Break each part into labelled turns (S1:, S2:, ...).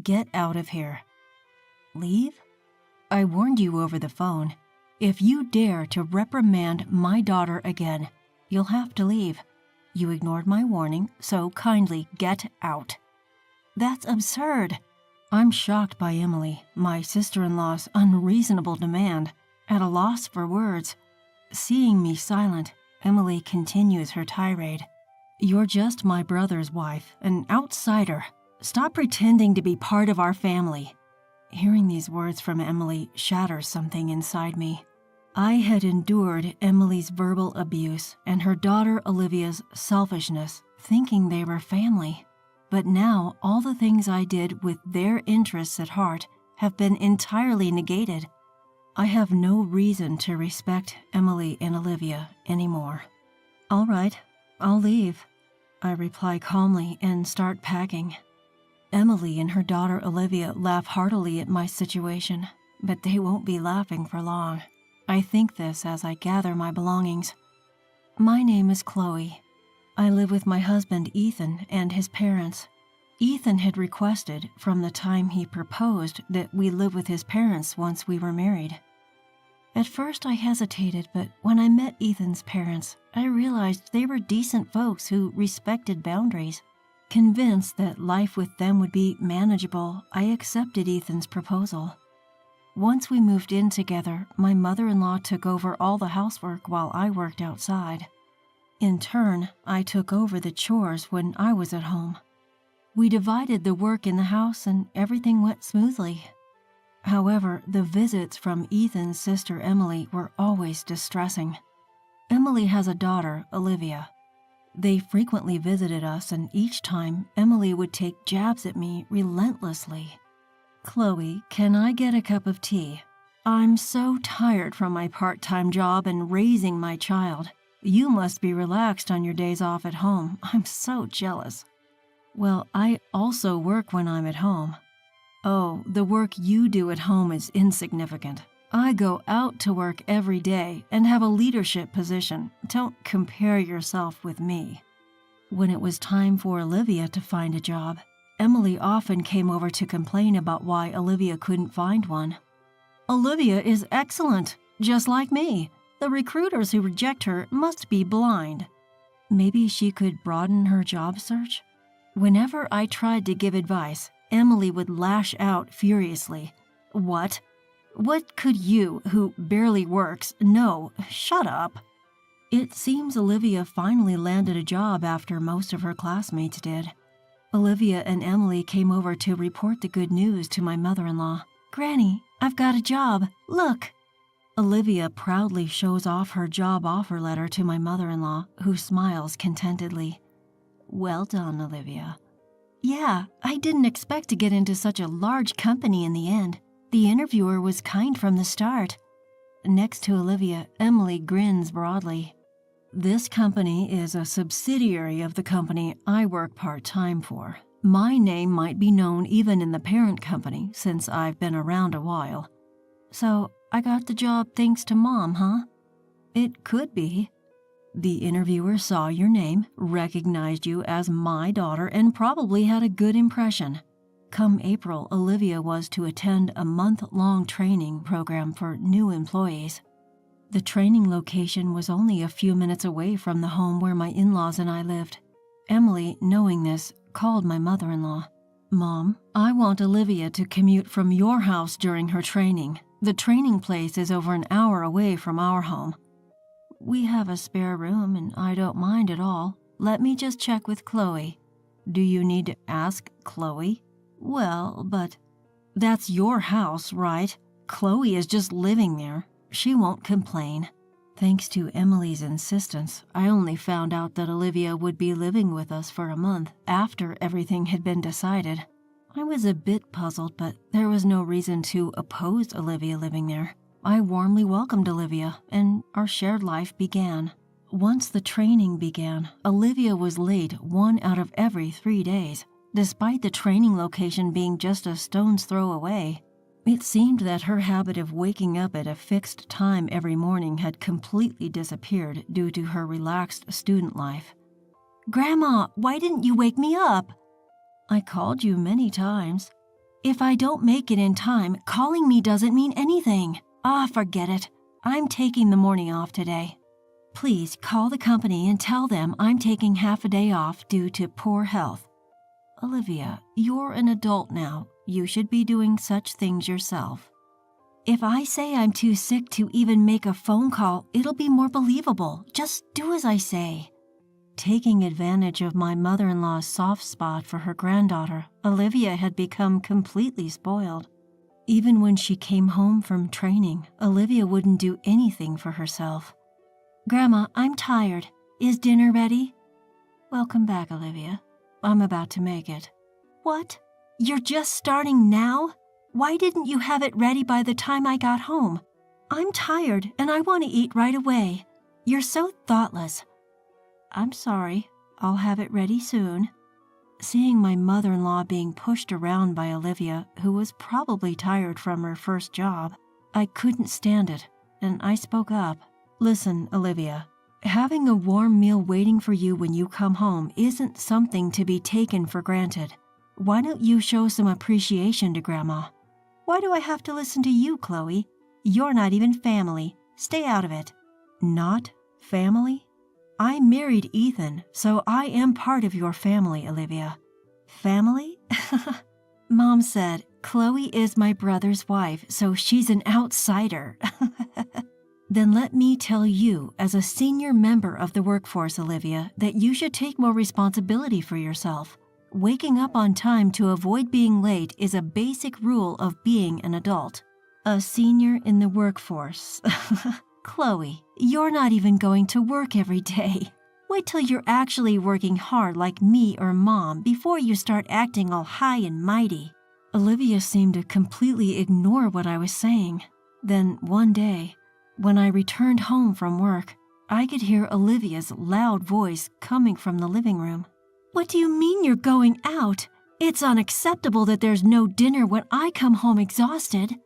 S1: Get out of here. Leave? I warned you over the phone. If you dare to reprimand my daughter again, you'll have to leave. You ignored my warning, so kindly get out. That's absurd. I'm shocked by Emily, my sister-in-law's unreasonable demand, at a loss for words. Seeing me silent, Emily continues her tirade. You're just my brother's wife, an outsider. Stop pretending to be part of our family. Hearing these words from Emily shatters something inside me. I had endured Emily's verbal abuse and her daughter Olivia's selfishness, thinking they were family. But now all the things I did with their interests at heart have been entirely negated. I have no reason to respect Emily and Olivia anymore. All right, I'll leave. I reply calmly and start packing. Emily and her daughter Olivia laugh heartily at my situation, but they won't be laughing for long. I think this as I gather my belongings. My name is Chloe. I live with my husband Ethan and his parents. Ethan had requested from the time he proposed that we live with his parents once we were married. At first I hesitated, but when I met Ethan's parents, I realized they were decent folks who respected boundaries. Convinced that life with them would be manageable, I accepted Ethan's proposal. Once we moved in together, my mother-in-law took over all the housework while I worked outside. In turn, I took over the chores when I was at home. We divided the work in the house and everything went smoothly. However, the visits from Ethan's sister Emily were always distressing. Emily has a daughter, Olivia. They frequently visited us, and each time, Emily would take jabs at me relentlessly. Chloe, can I get a cup of tea? I'm so tired from my part-time job and raising my child. You must be relaxed on your days off at home. I'm so jealous. Well, I also work when I'm at home. Oh, the work you do at home is insignificant. I go out to work every day and have a leadership position. Don't compare yourself with me. When it was time for Olivia to find a job, Emily often came over to complain about why Olivia couldn't find one. Olivia is excellent, just like me. The recruiters who reject her must be blind. Maybe she could broaden her job search? Whenever I tried to give advice, Emily would lash out furiously. What? What could you, who barely works, know? Shut up. It seems Olivia finally landed a job after most of her classmates did. Olivia and Emily came over to report the good news to my mother-in-law. Granny, I've got a job. Look. Olivia proudly shows off her job offer letter to my mother-in-law, who smiles contentedly. Well done, Olivia. Yeah, I didn't expect to get into such a large company in the end. The interviewer was kind from the start. Next to Olivia, Emily grins broadly. This company is a subsidiary of the company I work part-time for. My name might be known even in the parent company since I've been around a while. So, I got the job thanks to Mom, huh? It could be. The interviewer saw your name, recognized you as my daughter, and probably had a good impression. Come April, Olivia was to attend a month-long training program for new employees. The training location was only a few minutes away from the home where my in-laws and I lived. Emily, knowing this, called my mother-in-law. Mom, I want Olivia to commute from your house during her training. The training place is over an hour away from our home. We have a spare room and I don't mind at all. Let me just check with Chloe. Do you need to ask Chloe? Well, but that's your house, right? Chloe is just living there. She won't complain. Thanks to Emily's insistence, I only found out that Olivia would be living with us for a month after everything had been decided. I was a bit puzzled, but there was no reason to oppose Olivia living there. I warmly welcomed Olivia, and our shared life began. Once the training began, Olivia was late 1 out of every 3 days, despite the training location being just a stone's throw away. It seemed that her habit of waking up at a fixed time every morning had completely disappeared due to her relaxed student life. Grandma, why didn't you wake me up? I called you many times. If I don't make it in time, calling me doesn't mean anything. Forget it. I'm taking the morning off today. Please call the company and tell them I'm taking half a day off due to poor health. Olivia, you're an adult now. You should be doing such things yourself. If I say I'm too sick to even make a phone call, it'll be more believable. Just do as I say. Taking advantage of my mother-in-law's soft spot for her granddaughter, Olivia had become completely spoiled. Even when she came home from training, Olivia wouldn't do anything for herself. Grandma, I'm tired. Is dinner ready? Welcome back, Olivia. I'm about to make it. What? You're just starting now? Why didn't you have it ready by the time I got home? I'm tired and I want to eat right away. You're so thoughtless. I'm sorry. I'll have it ready soon. Seeing my mother-in-law being pushed around by Olivia, who was probably tired from her first job, I couldn't stand it, and I spoke up. Listen, Olivia, having a warm meal waiting for you when you come home isn't something to be taken for granted. Why don't you show some appreciation to Grandma? Why do I have to listen to you, Chloe? You're not even family. Stay out of it. Not family? I married Ethan, so I am part of your family, Olivia. Family? Mom said, Chloe is my brother's wife, so she's an outsider. Then let me tell you, as a senior member of the workforce, Olivia, that you should take more responsibility for yourself. Waking up on time to avoid being late is a basic rule of being an adult. A senior in the workforce. Chloe, you're not even going to work every day. Wait till you're actually working hard like me or Mom before you start acting all high and mighty. Olivia seemed to completely ignore what I was saying. Then one day, when I returned home from work, I could hear Olivia's loud voice coming from the living room. What do you mean you're going out? It's unacceptable that there's no dinner when I come home exhausted.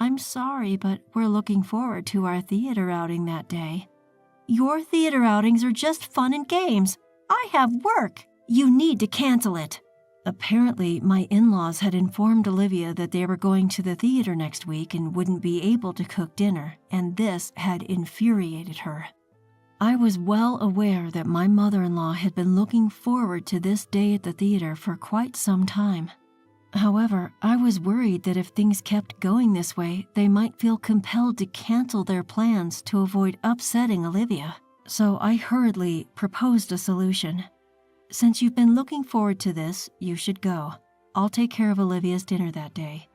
S1: I'm sorry, but we're looking forward to our theater outing that day. Your theater outings are just fun and games. I have work. You need to cancel it. Apparently, my in-laws had informed Olivia that they were going to the theater next week and wouldn't be able to cook dinner, and this had infuriated her. I was well aware that my mother-in-law had been looking forward to this day at the theater for quite some time. However, I was worried that if things kept going this way, they might feel compelled to cancel their plans to avoid upsetting Olivia. So I hurriedly proposed a solution. Since you've been looking forward to this, you should go. I'll take care of Olivia's dinner that day.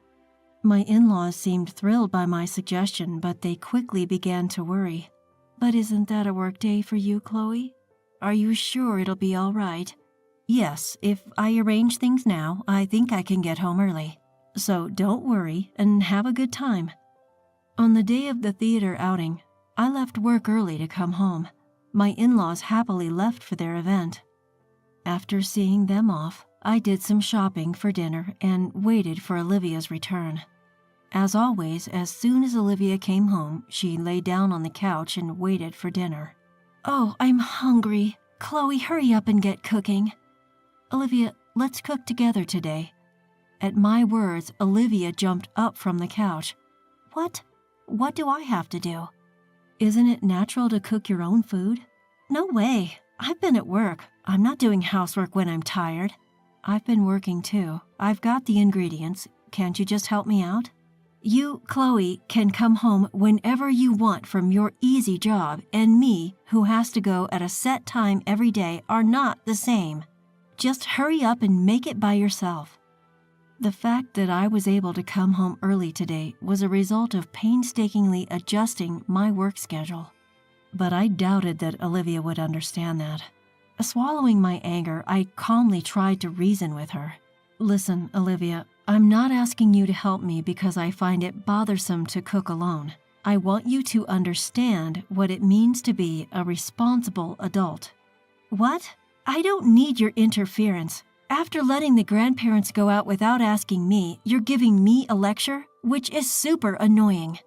S1: My in-laws seemed thrilled by my suggestion, but they quickly began to worry. But isn't that a work day for you, Chloe? Are you sure it'll be all right? Yes, if I arrange things now, I think I can get home early. So don't worry and have a good time. On the day of the theater outing, I left work early to come home. My in-laws happily left for their event. After seeing them off, I did some shopping for dinner and waited for Olivia's return. As always, as soon as Olivia came home, she lay down on the couch and waited for dinner. Oh, I'm hungry. Chloe, hurry up and get cooking. Olivia, let's cook together today. At my words, Olivia jumped up from the couch. What? What do I have to do? Isn't it natural to cook your own food? No way. I've been at work. I'm not doing housework when I'm tired. I've been working too. I've got the ingredients. Can't you just help me out? You, Chloe, can come home whenever you want from your easy job, and me, who has to go at a set time every day, are not the same. Just hurry up and make it by yourself. The fact that I was able to come home early today was a result of painstakingly adjusting my work schedule. But I doubted that Olivia would understand that. Swallowing my anger, I calmly tried to reason with her. Listen, Olivia, I'm not asking you to help me because I find it bothersome to cook alone. I want you to understand what it means to be a responsible adult. What? I don't need your interference. After letting the grandparents go out without asking me, you're giving me a lecture, which is super annoying.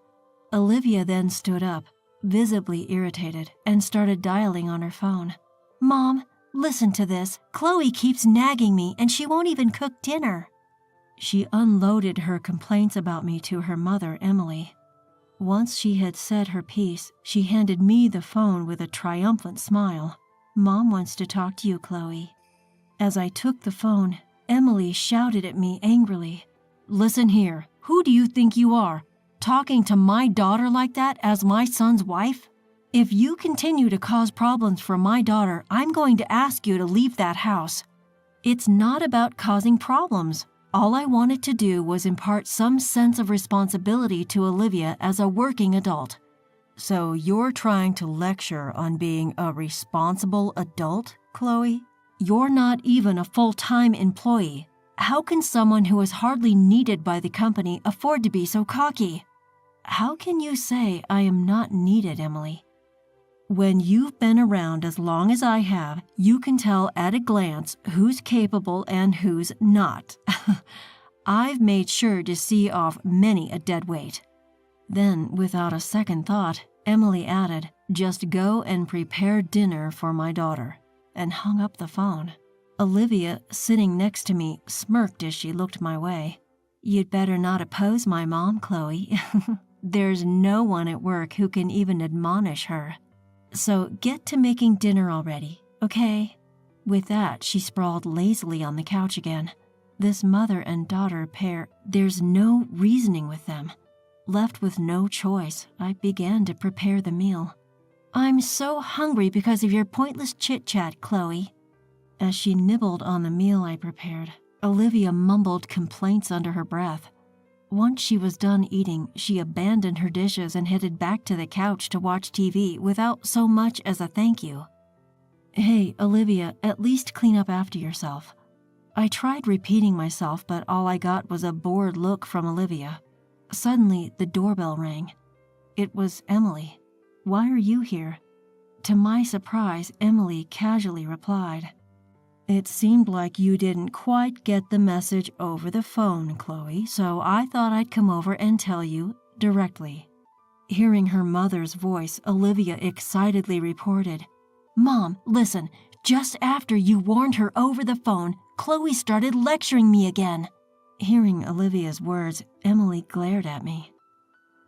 S1: Olivia then stood up, visibly irritated, and started dialing on her phone. Mom, listen to this. Chloe keeps nagging me and she won't even cook dinner. She unloaded her complaints about me to her mother, Emily. Once she had said her piece, she handed me the phone with a triumphant smile. "Mom wants to talk to you, Chloe." As I took the phone, Emily shouted at me angrily. "Listen here, who do you think you are? Talking to my daughter like that as my son's wife? If you continue to cause problems for my daughter, I'm going to ask you to leave that house." "It's not about causing problems. All I wanted to do was impart some sense of responsibility to Olivia as a working adult." "So you're trying to lecture on being a responsible adult, Chloe? You're not even a full-time employee. How can someone who is hardly needed by the company afford to be so cocky?" "How can you say I am not needed, Emily?" "When you've been around as long as I have, you can tell at a glance who's capable and who's not. I've made sure to see off many a dead weight." Then, without a second thought, Emily added, "Just go and prepare dinner for my daughter," and hung up the phone. Olivia, sitting next to me, smirked as she looked my way. "You'd better not oppose my mom, Chloe. There's no one at work who can even admonish her. So get to making dinner already, okay?" With that, she sprawled lazily on the couch again. This mother and daughter pair, there's no reasoning with them. Left with no choice, I began to prepare the meal. "I'm so hungry because of your pointless chit-chat, Chloe." As she nibbled on the meal I prepared, Olivia mumbled complaints under her breath. Once she was done eating, she abandoned her dishes and headed back to the couch to watch TV without so much as a thank you. "Hey, Olivia, at least clean up after yourself." I tried repeating myself, but all I got was a bored look from Olivia. Suddenly, the doorbell rang. It was Emily. "Why are you here?" To my surprise, Emily casually replied, "It seemed like you didn't quite get the message over the phone, Chloe, so I thought I'd come over and tell you directly." Hearing her mother's voice, Olivia excitedly reported, "Mom, listen, just after you warned her over the phone, Chloe started lecturing me again." Hearing Olivia's words, Emily glared at me.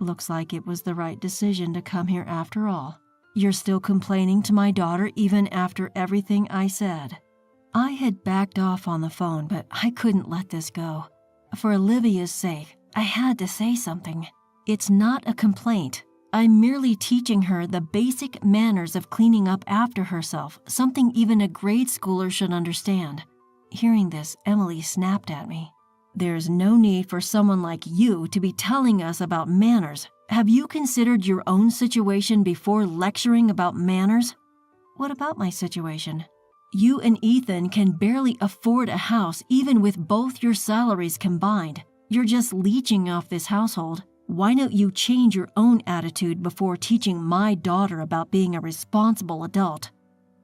S1: "Looks like it was the right decision to come here after all. You're still complaining to my daughter even after everything I said." I had backed off on the phone, but I couldn't let this go. For Olivia's sake, I had to say something. "It's not a complaint. I'm merely teaching her the basic manners of cleaning up after herself, something even a grade schooler should understand." Hearing this, Emily snapped at me. "There's no need for someone like you to be telling us about manners. Have you considered your own situation before lecturing about manners?" "What about my situation?" "You and Ethan can barely afford a house even with both your salaries combined. You're just leeching off this household. Why don't you change your own attitude before teaching my daughter about being a responsible adult?"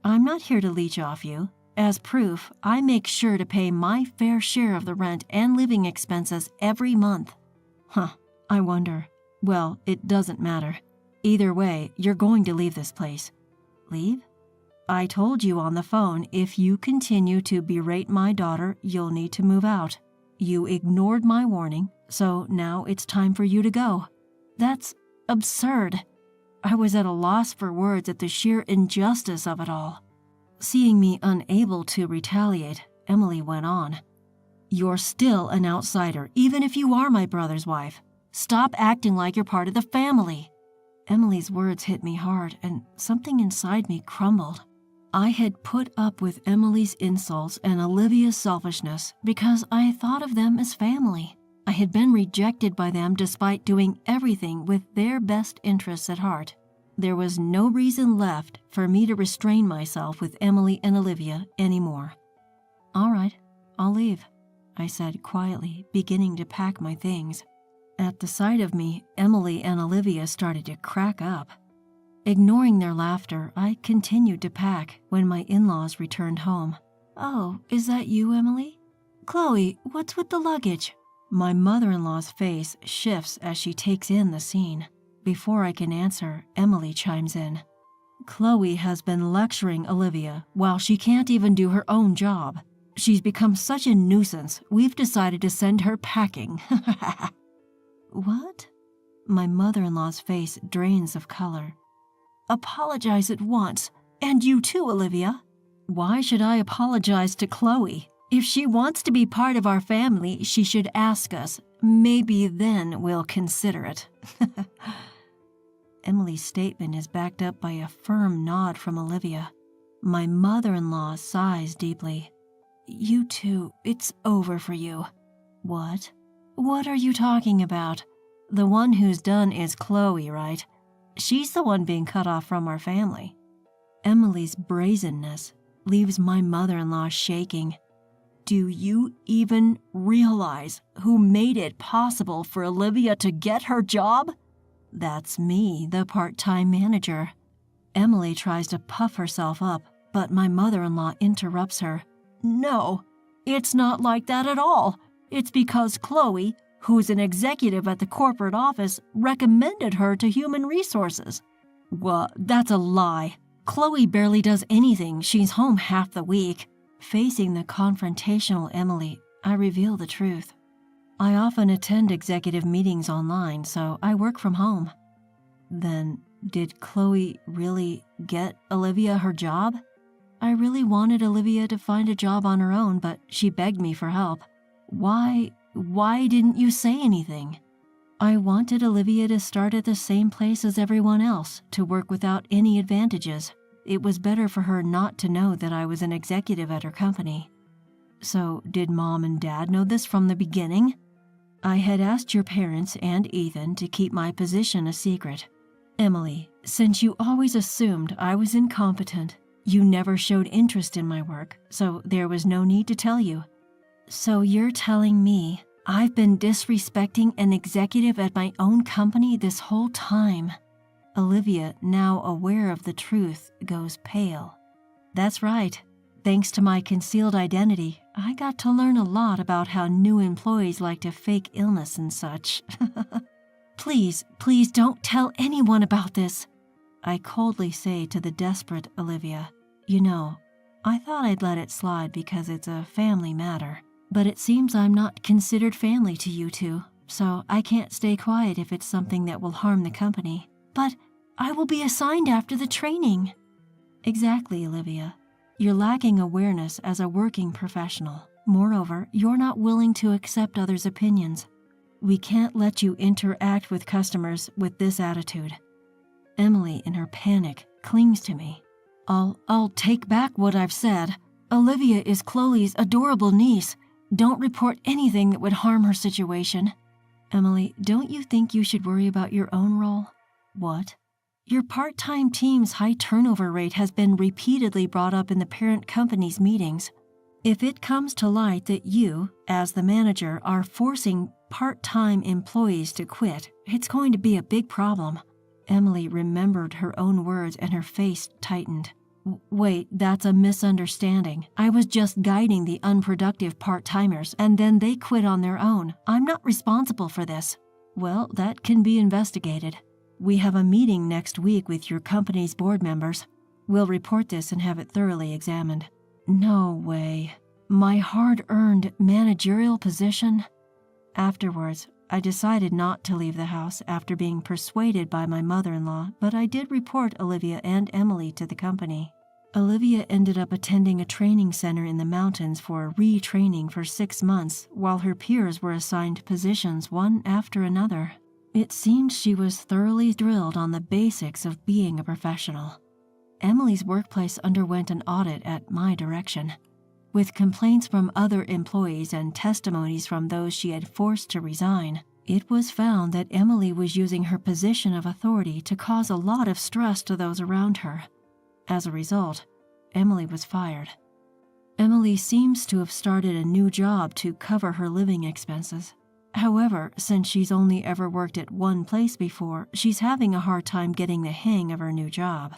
S1: "I'm not here to leech off you. As proof, I make sure to pay my fair share of the rent and living expenses every month." "Huh, I wonder. Well, it doesn't matter. Either way, you're going to leave this place." "Leave?" "I told you on the phone, if you continue to berate my daughter, you'll need to move out. You ignored my warning, so now it's time for you to go." "That's absurd." I was at a loss for words at the sheer injustice of it all. Seeing me unable to retaliate, Emily went on. "You're still an outsider, even if you are my brother's wife. Stop acting like you're part of the family." Emily's words hit me hard, and something inside me crumbled. I had put up with Emily's insults and Olivia's selfishness because I thought of them as family. I had been rejected by them despite doing everything with their best interests at heart. There was no reason left for me to restrain myself with Emily and Olivia anymore. "All right, I'll leave," I said quietly, beginning to pack my things. At the sight of me, Emily and Olivia started to crack up. Ignoring their laughter, I continued to pack when my in-laws returned home. "Oh, is that you, Emily? Chloe, what's with the luggage?" My mother-in-law's face shifts as she takes in the scene. Before I can answer, Emily chimes in. "Chloe has been lecturing Olivia while she can't even do her own job. She's become such a nuisance, we've decided to send her packing." "What?" My mother-in-law's face drains of color. "Apologize at once. And you too, Olivia." "Why should I apologize to Chloe? If she wants to be part of our family, she should ask us. Maybe then we'll consider it." Emily's statement is backed up by a firm nod from Olivia. My mother-in-law sighs deeply. "You two, it's over for you." "What? What are you talking about? The one who's done is Chloe, right? She's the one being cut off from our family." Emily's brazenness leaves my mother-in-law shaking. "Do you even realize who made it possible for Olivia to get her job?" "That's me, the part-time manager." Emily tries to puff herself up, but my mother-in-law interrupts her. "No, it's not like that at all. It's because Chloe, who's an executive at the corporate office, recommended her to human resources." "Well, that's a lie. Chloe barely does anything. She's home half the week." Facing the confrontational Emily, I reveal the truth. "I often attend executive meetings online, so I work from home." "Then, did Chloe really get Olivia her job?" "I really wanted Olivia to find a job on her own, but she begged me for help." Why didn't you say anything?" "I wanted Olivia to start at the same place as everyone else, to work without any advantages. It was better for her not to know that I was an executive at her company." "So, did Mom and Dad know this from the beginning?" "I had asked your parents and Ethan to keep my position a secret." "Emily, since you always assumed I was incompetent, you never showed interest in my work, so there was no need to tell you." "So you're telling me I've been disrespecting an executive at my own company this whole time?" Olivia, now aware of the truth, goes pale. "That's right. Thanks to my concealed identity, I got to learn a lot about how new employees like to fake illness and such." Please don't tell anyone about this," I coldly say to the desperate Olivia. "You know, I thought I'd let it slide because it's a family matter. But it seems I'm not considered family to you two, so I can't stay quiet if it's something that will harm the company." "But I will be assigned after the training." "Exactly, Olivia. You're lacking awareness as a working professional. Moreover, you're not willing to accept others' opinions. We can't let you interact with customers with this attitude." Emily, in her panic, clings to me. I'll take back what I've said. Olivia is Chloe's adorable niece. Don't report anything that would harm her situation." "Emily, don't you think you should worry about your own role?" "What?" "Your part-time team's high turnover rate has been repeatedly brought up in the parent company's meetings. If it comes to light that you, as the manager, are forcing part-time employees to quit, it's going to be a big problem." Emily remembered her own words and her face tightened. "Wait, that's a misunderstanding. I was just guiding the unproductive part-timers, and then they quit on their own. I'm not responsible for this." "Well, that can be investigated. We have a meeting next week with your company's board members. We'll report this and have it thoroughly examined." "No way. My hard-earned managerial position?" Afterwards, I decided not to leave the house after being persuaded by my mother-in-law, but I did report Olivia and Emily to the company. Olivia ended up attending a training center in the mountains for retraining for 6 months, while her peers were assigned positions one after another. It seemed she was thoroughly drilled on the basics of being a professional. Emily's workplace underwent an audit at my direction. With complaints from other employees and testimonies from those she had forced to resign, it was found that Emily was using her position of authority to cause a lot of stress to those around her. As a result, Emily was fired. Emily seems to have started a new job to cover her living expenses. However, since she's only ever worked at one place before, she's having a hard time getting the hang of her new job.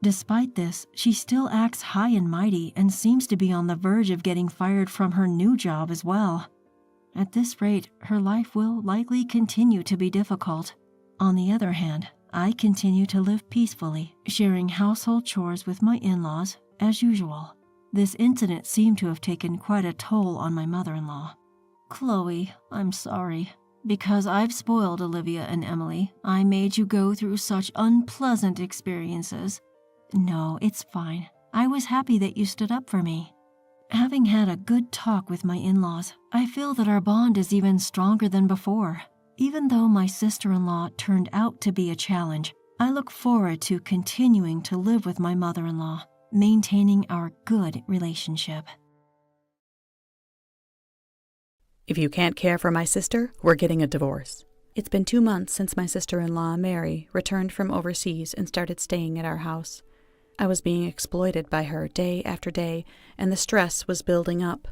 S1: Despite this, she still acts high and mighty and seems to be on the verge of getting fired from her new job as well. At this rate, her life will likely continue to be difficult. On the other hand, I continue to live peacefully, sharing household chores with my in-laws as usual. This incident seemed to have taken quite a toll on my mother-in-law. Chloe, I'm sorry. Because I've spoiled Olivia and Emily, I made you go through such unpleasant experiences. No, it's fine. I was happy that you stood up for me. Having had a good talk with my in-laws, I feel that our bond is even stronger than before. Even though my sister-in-law turned out to be a challenge, I look forward to continuing to live with my mother-in-law, maintaining our good relationship.
S2: If you can't care for my sister, we're getting a divorce. It's been 2 months since my sister-in-law, Mary, returned from overseas and started staying at our house. I was being exploited by her day after day, and the stress was building up.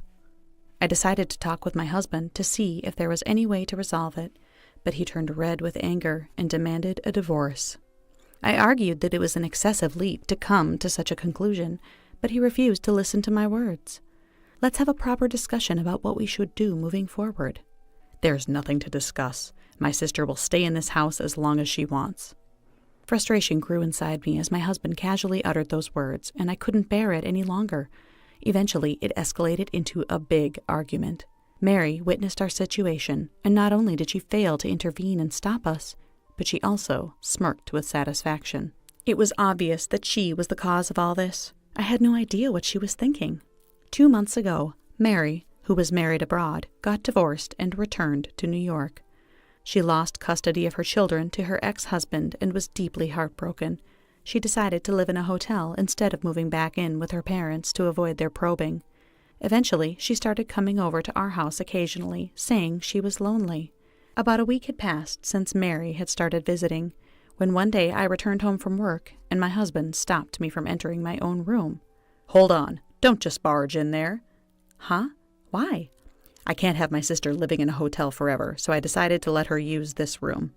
S2: I decided to talk with my husband to see if there was any way to resolve it, but he turned red with anger and demanded a divorce. I argued that it was an excessive leap to come to such a conclusion, but he refused to listen to my words. Let's have a proper discussion about what we should do moving forward. There's nothing to discuss. My sister will stay in this house as long as she wants. Frustration grew inside me as my husband casually uttered those words, and I couldn't bear it any longer. Eventually, it escalated into a big argument. Mary witnessed our situation, and not only did she fail to intervene and stop us, but she also smirked with satisfaction. It was obvious that she was the cause of all this. I had no idea what she was thinking. 2 months ago, Mary, who was married abroad, got divorced and returned to New York. She lost custody of her children to her ex-husband and was deeply heartbroken. She decided to live in a hotel instead of moving back in with her parents to avoid their probing. Eventually, she started coming over to our house occasionally, saying she was lonely. About a week had passed since Mary had started visiting, when one day I returned home from work and my husband stopped me from entering my own room. "Hold on. Don't just barge in there." "Huh? Why?" "I can't have my sister living in a hotel forever, so I decided to let her use this room."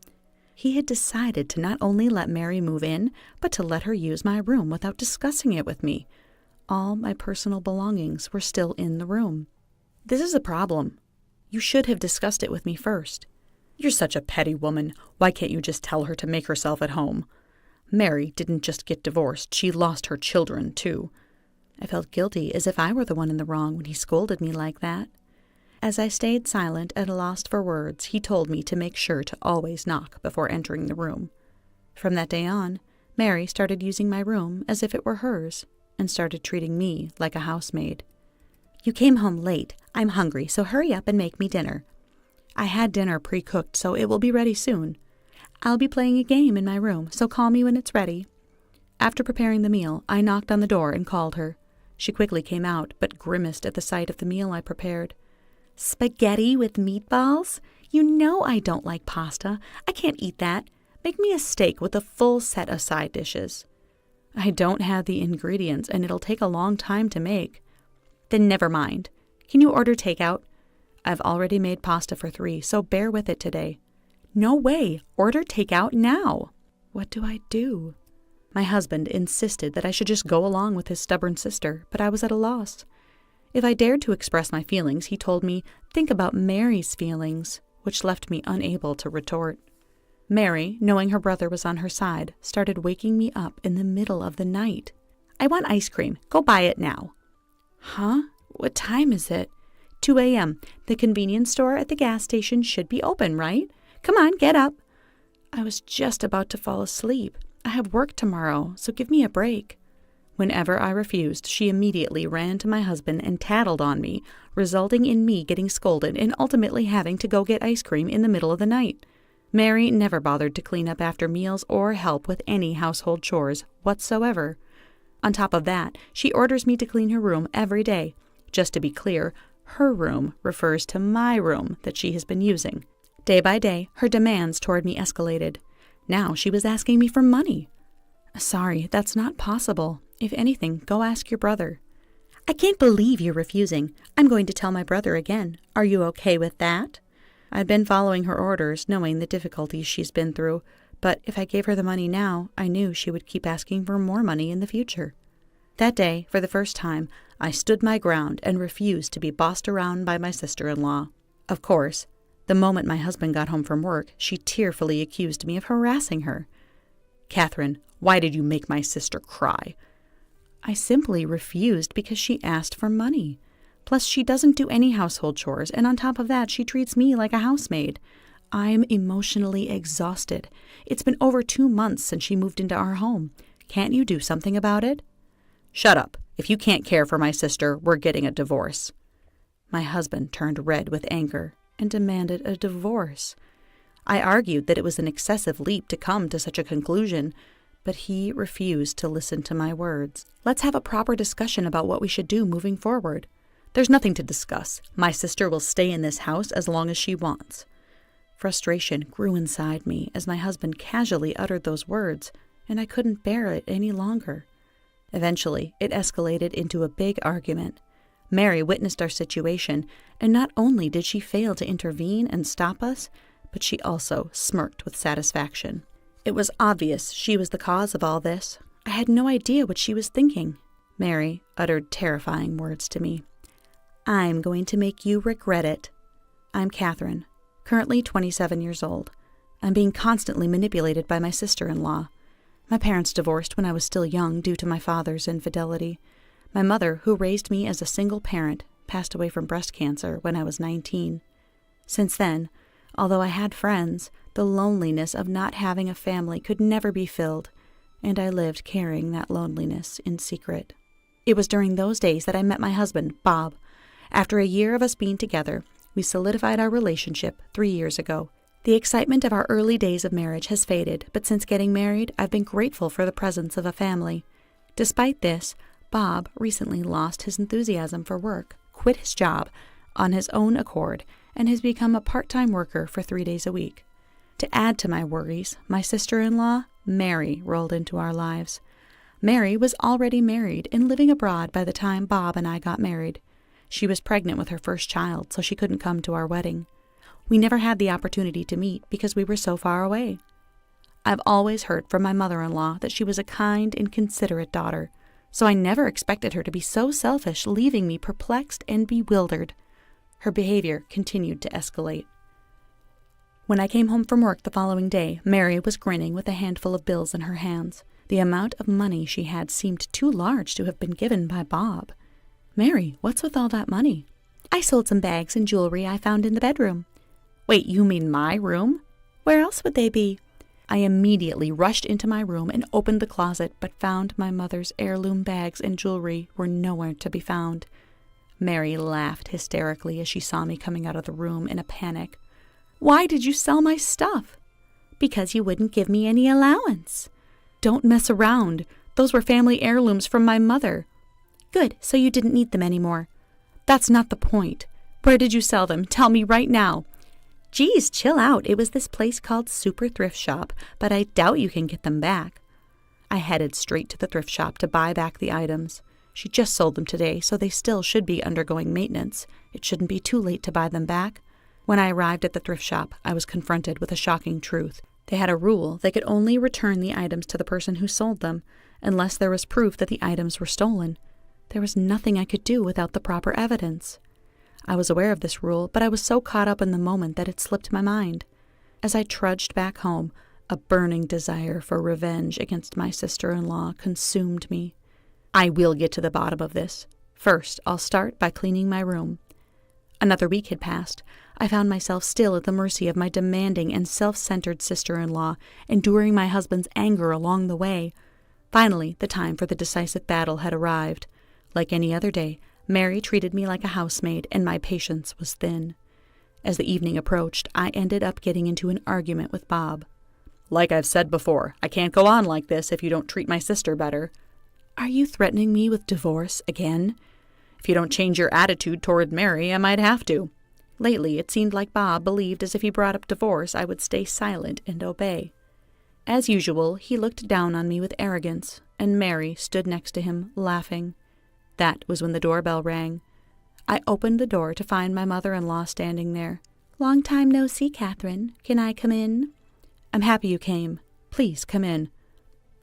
S2: He had decided to not only let Mary move in, but to let her use my room without discussing it with me. All my personal belongings were still in the room. "This is a problem. You should have discussed it with me first." "You're such a petty woman. Why can't you just tell her to make herself at home?" "Mary didn't just get divorced, she lost her children, too." I felt guilty, as if I were the one in the wrong when he scolded me like that. As I stayed silent at a loss for words, he told me to make sure to always knock before entering the room. From that day on, Mary started using my room as if it were hers, and started treating me like a housemaid. "You came home late. I'm hungry, so hurry up and make me dinner." "I had dinner pre-cooked, so it will be ready soon." "I'll be playing a game in my room, so call me when it's ready." After preparing the meal, I knocked on the door and called her. She quickly came out, but grimaced at the sight of the meal I prepared. "Spaghetti with meatballs? You know I don't like pasta. I can't eat that. Make me a steak with a full set of side dishes." "I don't have the ingredients, and it'll take a long time to make." "Then never mind. Can you order takeout?" "I've already made pasta for 3, so bear with it today." "No way. Order takeout now." What do I do? My husband insisted that I should just go along with his stubborn sister, but I was at a loss. If I dared to express my feelings, he told me, "Think about Mary's feelings," which left me unable to retort. Mary, knowing her brother was on her side, started waking me up in the middle of the night. "I want ice cream. Go buy it now." "Huh? What time is it?" 2 a.m. The convenience store at the gas station should be open, right? Come on, get up." I was just about to fall asleep. "I have work tomorrow, so give me a break." Whenever I refused, she immediately ran to my husband and tattled on me, resulting in me getting scolded and ultimately having to go get ice cream in the middle of the night. Mary never bothered to clean up after meals or help with any household chores whatsoever. On top of that, she orders me to clean her room every day. Just to be clear, her room refers to my room that she has been using. Day by day, her demands toward me escalated. Now she was asking me for money. "Sorry, that's not possible. If anything, go ask your brother." "I can't believe you're refusing. I'm going to tell my brother again. Are you okay with that?" I'd been following her orders, knowing the difficulties she's been through, but if I gave her the money now, I knew she would keep asking for more money in the future. That day, for the first time, I stood my ground and refused to be bossed around by my sister-in-law. Of course, the moment my husband got home from work, she tearfully accused me of harassing her. "Catherine, why did you make my sister cry?" I simply refused because she asked for money. Plus, she doesn't do any household chores, and on top of that, she treats me like a housemaid. I'm emotionally exhausted. It's been over 2 months since she moved into our home. Can't you do something about it? Shut up. If you can't care for my sister, we're getting a divorce. My husband turned red with anger and demanded a divorce. I argued that it was an excessive leap to come to such a conclusion, but he refused to listen to my words. Let's have a proper discussion about what we should do moving forward. There's nothing to discuss. My sister will stay in this house as long as she wants. Frustration grew inside me as my husband casually uttered those words, and I couldn't bear it any longer. Eventually, it escalated into a big argument. Mary witnessed our situation, and not only did she fail to intervene and stop us, but she also smirked with satisfaction. It was obvious she was the cause of all this. I had no idea what she was thinking. Mary uttered terrifying words to me. I'm going to make you regret it. I'm Catherine, currently 27 years old. I'm being constantly manipulated by my sister-in-law. My parents divorced when I was still young due to my father's infidelity. My mother, who raised me as a single parent, passed away from breast cancer when I was 19. Since then, although I had friends, the loneliness of not having a family could never be filled, and I lived carrying that loneliness in secret. It was during those days that I met my husband, Bob. After a year of us being together, we solidified our relationship 3 years ago. The excitement of our early days of marriage has faded, but since getting married, I've been grateful for the presence of a family. Despite this, Bob recently lost his enthusiasm for work, quit his job on his own accord, and has become a part-time worker for 3 days a week. To add to my worries, my sister-in-law, Mary, rolled into our lives. Mary was already married and living abroad by the time Bob and I got married. She was pregnant with her first child, so she couldn't come to our wedding. We never had the opportunity to meet because we were so far away. I've always heard from my mother-in-law that she was a kind and considerate daughter, so I never expected her to be so selfish, leaving me perplexed and bewildered. Her behavior continued to escalate. When I came home from work the following day, Mary was grinning with a handful of bills in her hands. The amount of money she had seemed too large to have been given by Bob. Mary, what's with all that money? I sold some bags and jewelry I found in the bedroom. Wait, you mean my room? Where else would they be? I immediately rushed into my room and opened the closet, but found my mother's heirloom bags and jewelry were nowhere to be found. Mary laughed hysterically as she saw me coming out of the room in a panic. Why did you sell my stuff? Because you wouldn't give me any allowance. Don't mess around. Those were family heirlooms from my mother. Good, so you didn't need them anymore. That's not the point. Where did you sell them? Tell me right now. Geez, chill out. It was this place called Super Thrift Shop, but I doubt you can get them back. I headed straight to the thrift shop to buy back the items. She just sold them today, so they still should be undergoing maintenance. It shouldn't be too late to buy them back. When I arrived at the thrift shop, I was confronted with a shocking truth. They had a rule they could only return the items to the person who sold them, unless there was proof that the items were stolen. There was nothing I could do without the proper evidence. I was aware of this rule, but I was so caught up in the moment that it slipped my mind. As I trudged back home, a burning desire for revenge against my sister-in-law consumed me. I will get to the bottom of this. First, I'll start by cleaning my room. Another week had passed. I found myself still at the mercy of my demanding and self-centered sister-in-law, enduring my husband's anger along the way. Finally, the time for the decisive battle had arrived. Like any other day, Mary treated me like a housemaid, and my patience was thin. As the evening approached, I ended up getting into an argument with Bob. Like I've said before, I can't go on like this if you don't treat my sister better. Are you threatening me with divorce again? If you don't change your attitude toward Mary, I might have to. Lately, it seemed like Bob believed as if he brought up divorce, I would stay silent and obey. As usual, he looked down on me with arrogance, and Mary stood next to him, laughing. That was when the doorbell rang. I opened the door to find my mother-in-law standing there. Long time no see, Catherine. Can I come in? I'm happy you came. Please come in.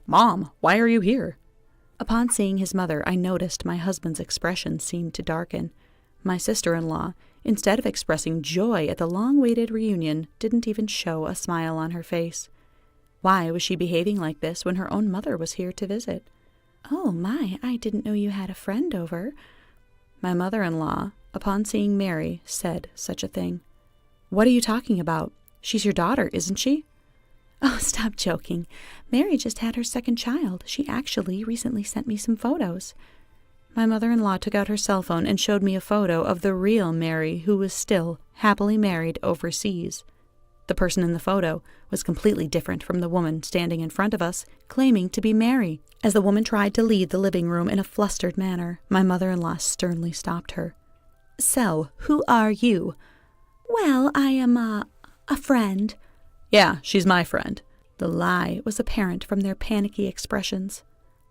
S2: Mom, why are you here? Upon seeing his mother, I noticed my husband's expression seemed to darken. My sister-in-law, instead of expressing joy at the long-awaited reunion, didn't even show a smile on her face. Why was she behaving like this when her own mother was here to visit? "Oh my, I didn't know you had a friend over." My mother-in-law, upon seeing Mary, said such a thing. "What are you talking about? She's your daughter, isn't she?" "Oh, stop joking. Mary just had her second child. She actually recently sent me some photos." My mother-in-law took out her cell phone and showed me a photo of the real Mary, who was still happily married overseas. The person in the photo was completely different from the woman standing in front of us, claiming to be Mary. As the woman tried to leave the living room in a flustered manner, my mother-in-law sternly stopped her. "So, who are you?" "Well, I am a friend." "Yeah, she's my friend." The lie was apparent from their panicky expressions.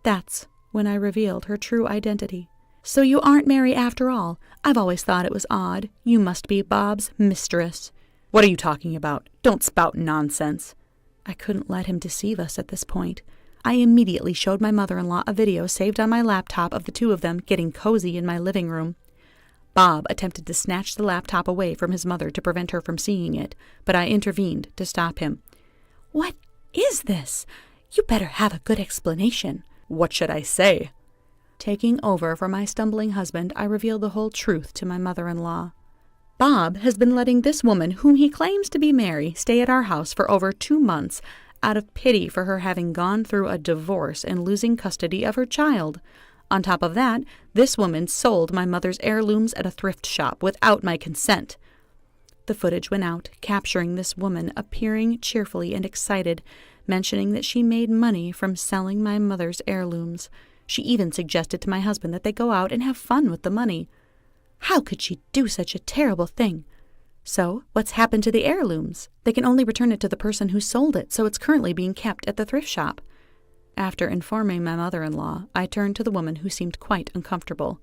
S2: That's when I revealed her true identity. "So you aren't Mary after all. I've always thought it was odd. You must be Bob's mistress." "What are you talking about? Don't spout nonsense." I couldn't let him deceive us at this point. I immediately showed my mother-in-law a video saved on my laptop of the two of them getting cozy in my living room. Bob attempted to snatch the laptop away from his mother to prevent her from seeing it, but I intervened to stop him. "What is this? You better have a good explanation." "What should I say?" Taking over for my stumbling husband, I revealed the whole truth to my mother-in-law. "Bob has been letting this woman, whom he claims to be Mary, stay at our house for over 2 months, out of pity for her having gone through a divorce and losing custody of her child. On top of that, this woman sold my mother's heirlooms at a thrift shop without my consent." The footage went out, capturing this woman appearing cheerfully and excited, mentioning that she made money from selling my mother's heirlooms. She even suggested to my husband that they go out and have fun with the money. How could she do such a terrible thing? "So, what's happened to the heirlooms?" "They can only return it to the person who sold it, so it's currently being kept at the thrift shop." After informing my mother-in-law, I turned to the woman who seemed quite uncomfortable.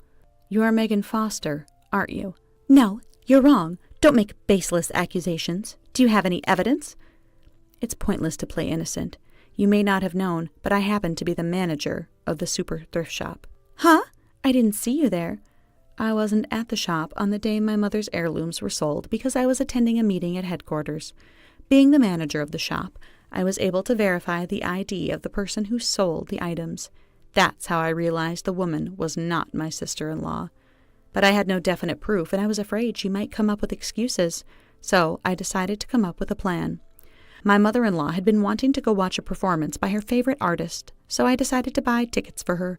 S2: "You are Megan Foster, aren't you?" "No, you're wrong. Don't make baseless accusations. Do you have any evidence?" It's pointless to play innocent. You may not have known, but I happen to be the manager of the super thrift shop. "Huh? I didn't see you there." "I wasn't at the shop on the day my mother's heirlooms were sold because I was attending a meeting at headquarters. Being the manager of the shop, I was able to verify the ID of the person who sold the items. That's how I realized the woman was not my sister-in-law. But I had no definite proof, and I was afraid she might come up with excuses, so I decided to come up with a plan. My mother-in-law had been wanting to go watch a performance by her favorite artist, so I decided to buy tickets for her.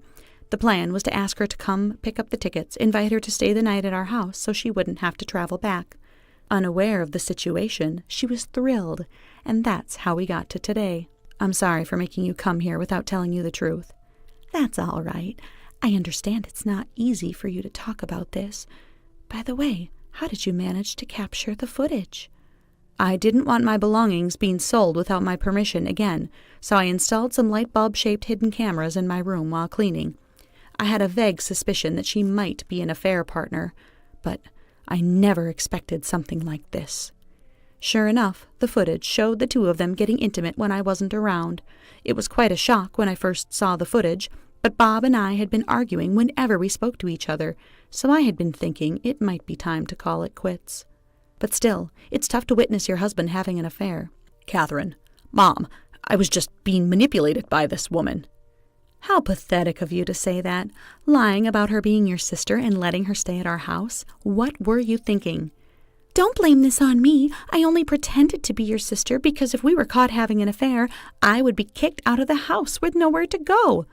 S2: The plan was to ask her to come pick up the tickets, invite her to stay the night at our house so she wouldn't have to travel back. Unaware of the situation, she was thrilled, and that's how we got to today. I'm sorry for making you come here without telling you the truth." "That's all right. I understand it's not easy for you to talk about this. By the way, how did you manage to capture the footage?" "I didn't want my belongings being sold without my permission again, so I installed some light bulb-shaped hidden cameras in my room while cleaning. I had a vague suspicion that she might be an affair partner, but I never expected something like this." Sure enough, the footage showed the two of them getting intimate when I wasn't around. It was quite a shock when I first saw the footage, but Bob and I had been arguing whenever we spoke to each other, so I had been thinking it might be time to call it quits. But still, it's tough to witness your husband having an affair. "Catherine, Mom, I was just being manipulated by this woman." "How pathetic of you to say that. Lying about her being your sister and letting her stay at our house. What were you thinking?" "Don't blame this on me. I only pretended to be your sister because if we were caught having an affair, I would be kicked out of the house with nowhere to go."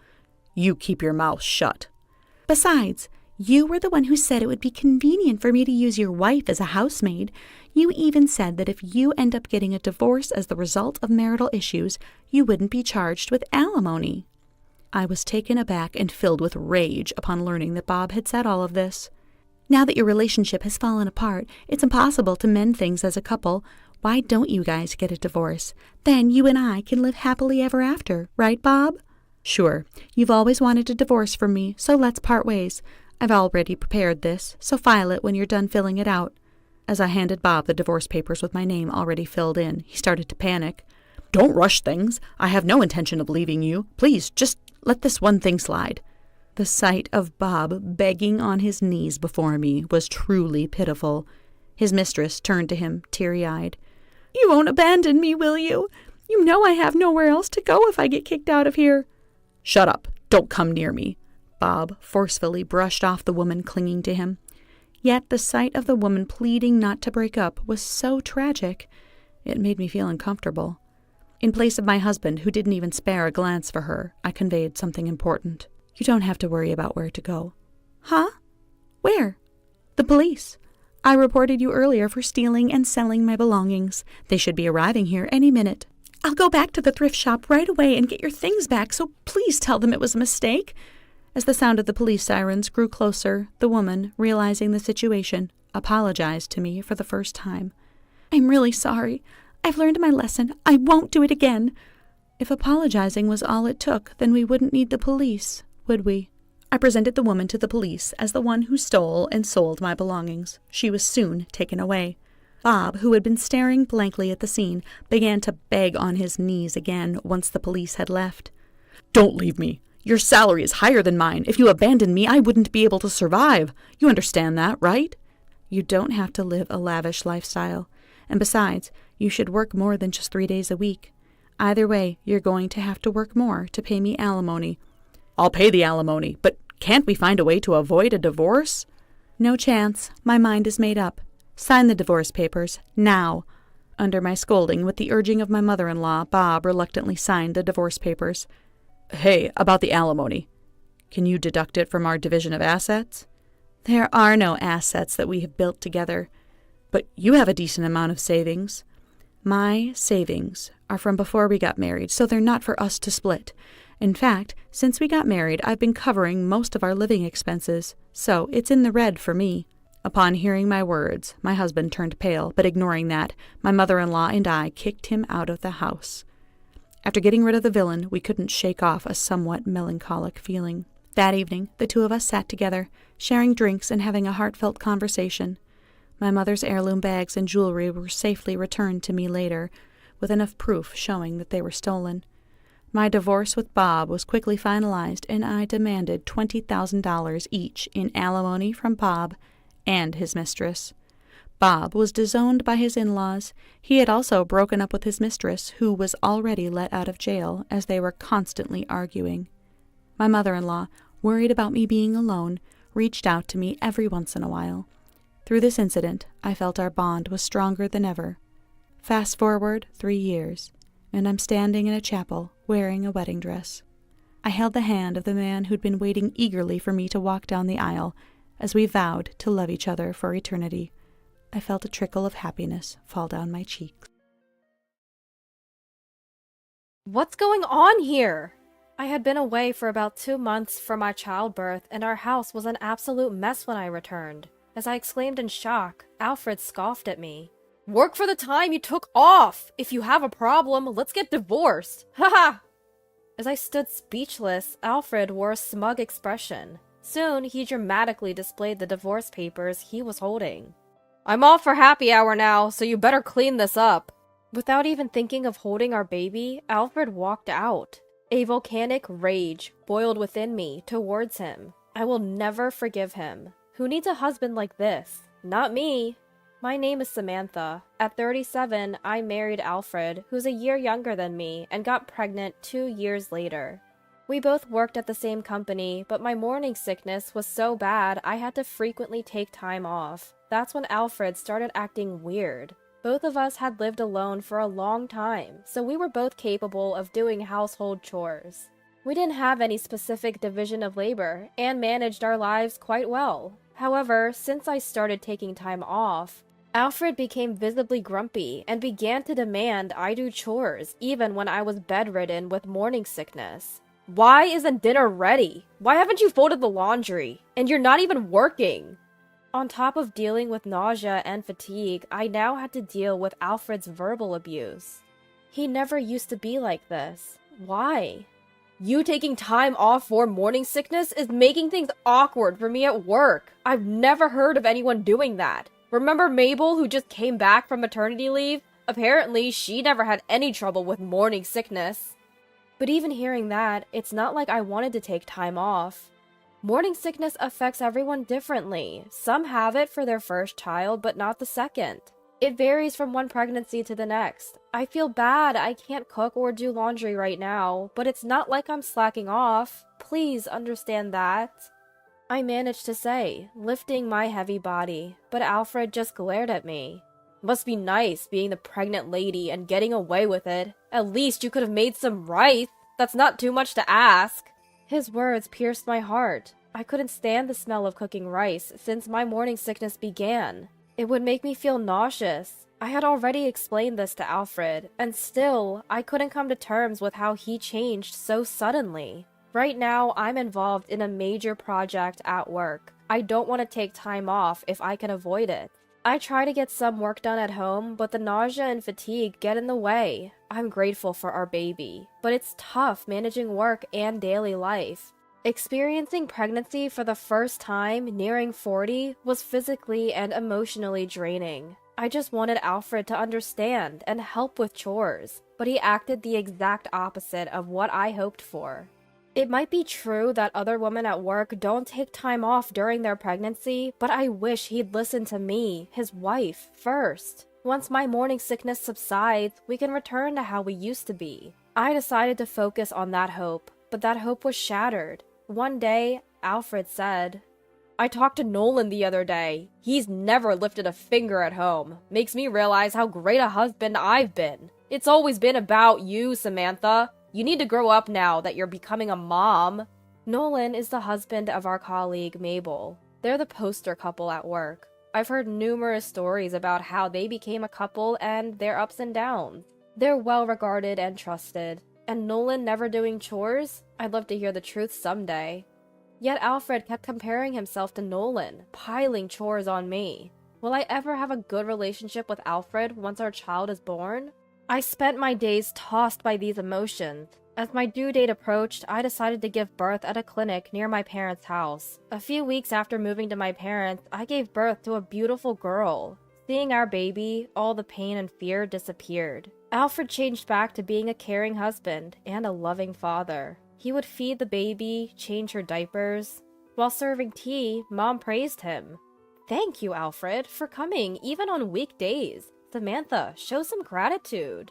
S2: "You keep your mouth shut." "Besides, you were the one who said it would be convenient for me to use your wife as a housemaid. You even said that if you end up getting a divorce as the result of marital issues, you wouldn't be charged with alimony." I was taken aback and filled with rage upon learning that Bob had said all of this. "Now that your relationship has fallen apart, it's impossible to mend things as a couple. Why don't you guys get a divorce? Then you and I can live happily ever after, right, Bob?" "Sure. You've always wanted a divorce from me, so let's part ways. I've already prepared this, so file it when you're done filling it out." As I handed Bob the divorce papers with my name already filled in, he started to panic. "Don't rush things. I have no intention of leaving you. Please, just let this one thing slide." The sight of Bob begging on his knees before me was truly pitiful. His mistress turned to him, teary-eyed. "You won't abandon me, will you? You know I have nowhere else to go if I get kicked out of here." "Shut up. Don't come near me." Bob forcefully brushed off the woman clinging to him. Yet the sight of the woman pleading not to break up was so tragic, it made me feel uncomfortable. In place of my husband, who didn't even spare a glance for her, I conveyed something important. "You don't have to worry about where to go." "Huh? Where?" "The police. I reported you earlier for stealing and selling my belongings. They should be arriving here any minute." "I'll go back to the thrift shop right away and get your things back, so please tell them it was a mistake." As the sound of the police sirens grew closer, the woman, realizing the situation, apologized to me for the first time. "I'm really sorry. I've learned my lesson. I won't do it again." If apologizing was all it took, then we wouldn't need the police, would we? I presented the woman to the police as the one who stole and sold my belongings. She was soon taken away. Bob, who had been staring blankly at the scene, began to beg on his knees again once the police had left. "Don't leave me. Your salary is higher than mine. If you abandoned me, I wouldn't be able to survive. You understand that, right?" "You don't have to live a lavish lifestyle. And besides, you should work more than just 3 days a week. Either way, you're going to have to work more to pay me alimony." "I'll pay the alimony, but can't we find a way to avoid a divorce?" "No chance. My mind is made up. Sign the divorce papers, now." Under my scolding, with the urging of my mother-in-law, Bob reluctantly signed the divorce papers. "Hey, about the alimony. Can you deduct it from our division of assets?" "There are no assets that we have built together." "But you have a decent amount of savings." "My savings are from before we got married, so they're not for us to split. In fact, since we got married, I've been covering most of our living expenses, so it's in the red for me." Upon hearing my words, my husband turned pale, but ignoring that, my mother-in-law and I kicked him out of the house. After getting rid of the villain, we couldn't shake off a somewhat melancholic feeling. That evening, the two of us sat together, sharing drinks and having a heartfelt conversation. My mother's heirloom bags and jewelry were safely returned to me later, with enough proof showing that they were stolen. My divorce with Bob was quickly finalized, and I demanded $20,000 each in alimony from Bob and his mistress. Bob was disowned by his in-laws. He had also broken up with his mistress, who was already let out of jail, as they were constantly arguing. My mother-in-law, worried about me being alone, reached out to me every once in a while. Through this incident, I felt our bond was stronger than ever. Fast forward 3 years, and I'm standing in a chapel wearing a wedding dress. I held the hand of the man who'd been waiting eagerly for me to walk down the aisle as we vowed to love each other for eternity. I felt a trickle of happiness fall down my cheeks.
S3: What's going on here? I had been away for about 2 months from my childbirth, and our house was an absolute mess when I returned. As I exclaimed in shock, Alfred scoffed at me. "Work for the time you took off! If you have a problem, let's get divorced! Haha!" As I stood speechless, Alfred wore a smug expression. Soon, he dramatically displayed the divorce papers he was holding. "I'm off for happy hour now, so you better clean this up." Without even thinking of holding our baby, Alfred walked out. A volcanic rage boiled within me towards him. I will never forgive him. Who needs a husband like this? Not me. My name is Samantha. At 37, I married Alfred, who's a year younger than me, and got pregnant 2 years later. We both worked at the same company, but my morning sickness was so bad I had to frequently take time off. That's when Alfred started acting weird. Both of us had lived alone for a long time, so we were both capable of doing household chores. We didn't have any specific division of labor, and managed our lives quite well. However, since I started taking time off, Alfred became visibly grumpy and began to demand I do chores, even when I was bedridden with morning sickness. "Why isn't dinner ready? Why haven't you folded the laundry? And you're not even working!" On top of dealing with nausea and fatigue, I now had to deal with Alfred's verbal abuse. He never used to be like this. Why? "You taking time off for morning sickness is making things awkward for me at work. I've never heard of anyone doing that. Remember Mabel, who just came back from maternity leave? Apparently, she never had any trouble with morning sickness." But even hearing that, it's not like I wanted to take time off. Morning sickness affects everyone differently. Some have it for their first child, but not the second. It varies from one pregnancy to the next. I feel bad I can't cook or do laundry right now, but it's not like I'm slacking off. Please understand that. I managed to say, lifting my heavy body, but Alfred just glared at me. Must be nice being the pregnant lady and getting away with it. At least you could have made some rice. That's not too much to ask. His words pierced my heart. I couldn't stand the smell of cooking rice since my morning sickness began. It would make me feel nauseous. I had already explained this to Alfred, and still, I couldn't come to terms with how he changed so suddenly. Right now, I'm involved in a major project at work. I don't want to take time off if I can avoid it. I try to get some work done at home, but the nausea and fatigue get in the way. I'm grateful for our baby, but it's tough managing work and daily life. Experiencing pregnancy for the first time, nearing 40, was physically and emotionally draining. I just wanted Alfred to understand and help with chores, but he acted the exact opposite of what I hoped for. It might be true that other women at work don't take time off during their pregnancy, but I wish he'd listen to me, his wife, first. Once my morning sickness subsides, we can return to how we used to be. I decided to focus on that hope, but that hope was shattered. One day, Alfred said, I talked to Nolan the other day. He's never lifted a finger at home. Makes me realize how great a husband I've been. It's always been about you, Samantha. You need to grow up now that you're becoming a mom. Nolan is the husband of our colleague, Mabel. They're the poster couple at work. I've heard numerous stories about how they became a couple and their ups and downs. They're well regarded and trusted. And Nolan never doing chores? I'd love to hear the truth someday. Yet Alfred kept comparing himself to Nolan, piling chores on me. Will I ever have a good relationship with Alfred once our child is born? I spent my days tossed by these emotions. As my due date approached, I decided to give birth at a clinic near my parents' house. A few weeks after moving to my parents, I gave birth to a beautiful girl. Seeing our baby, all the pain and fear disappeared. Alfred changed back to being a caring husband and a loving father. He would feed the baby, change her diapers. While serving tea, Mom praised him. Thank you, Alfred, for coming even on weekdays. Samantha, show some gratitude.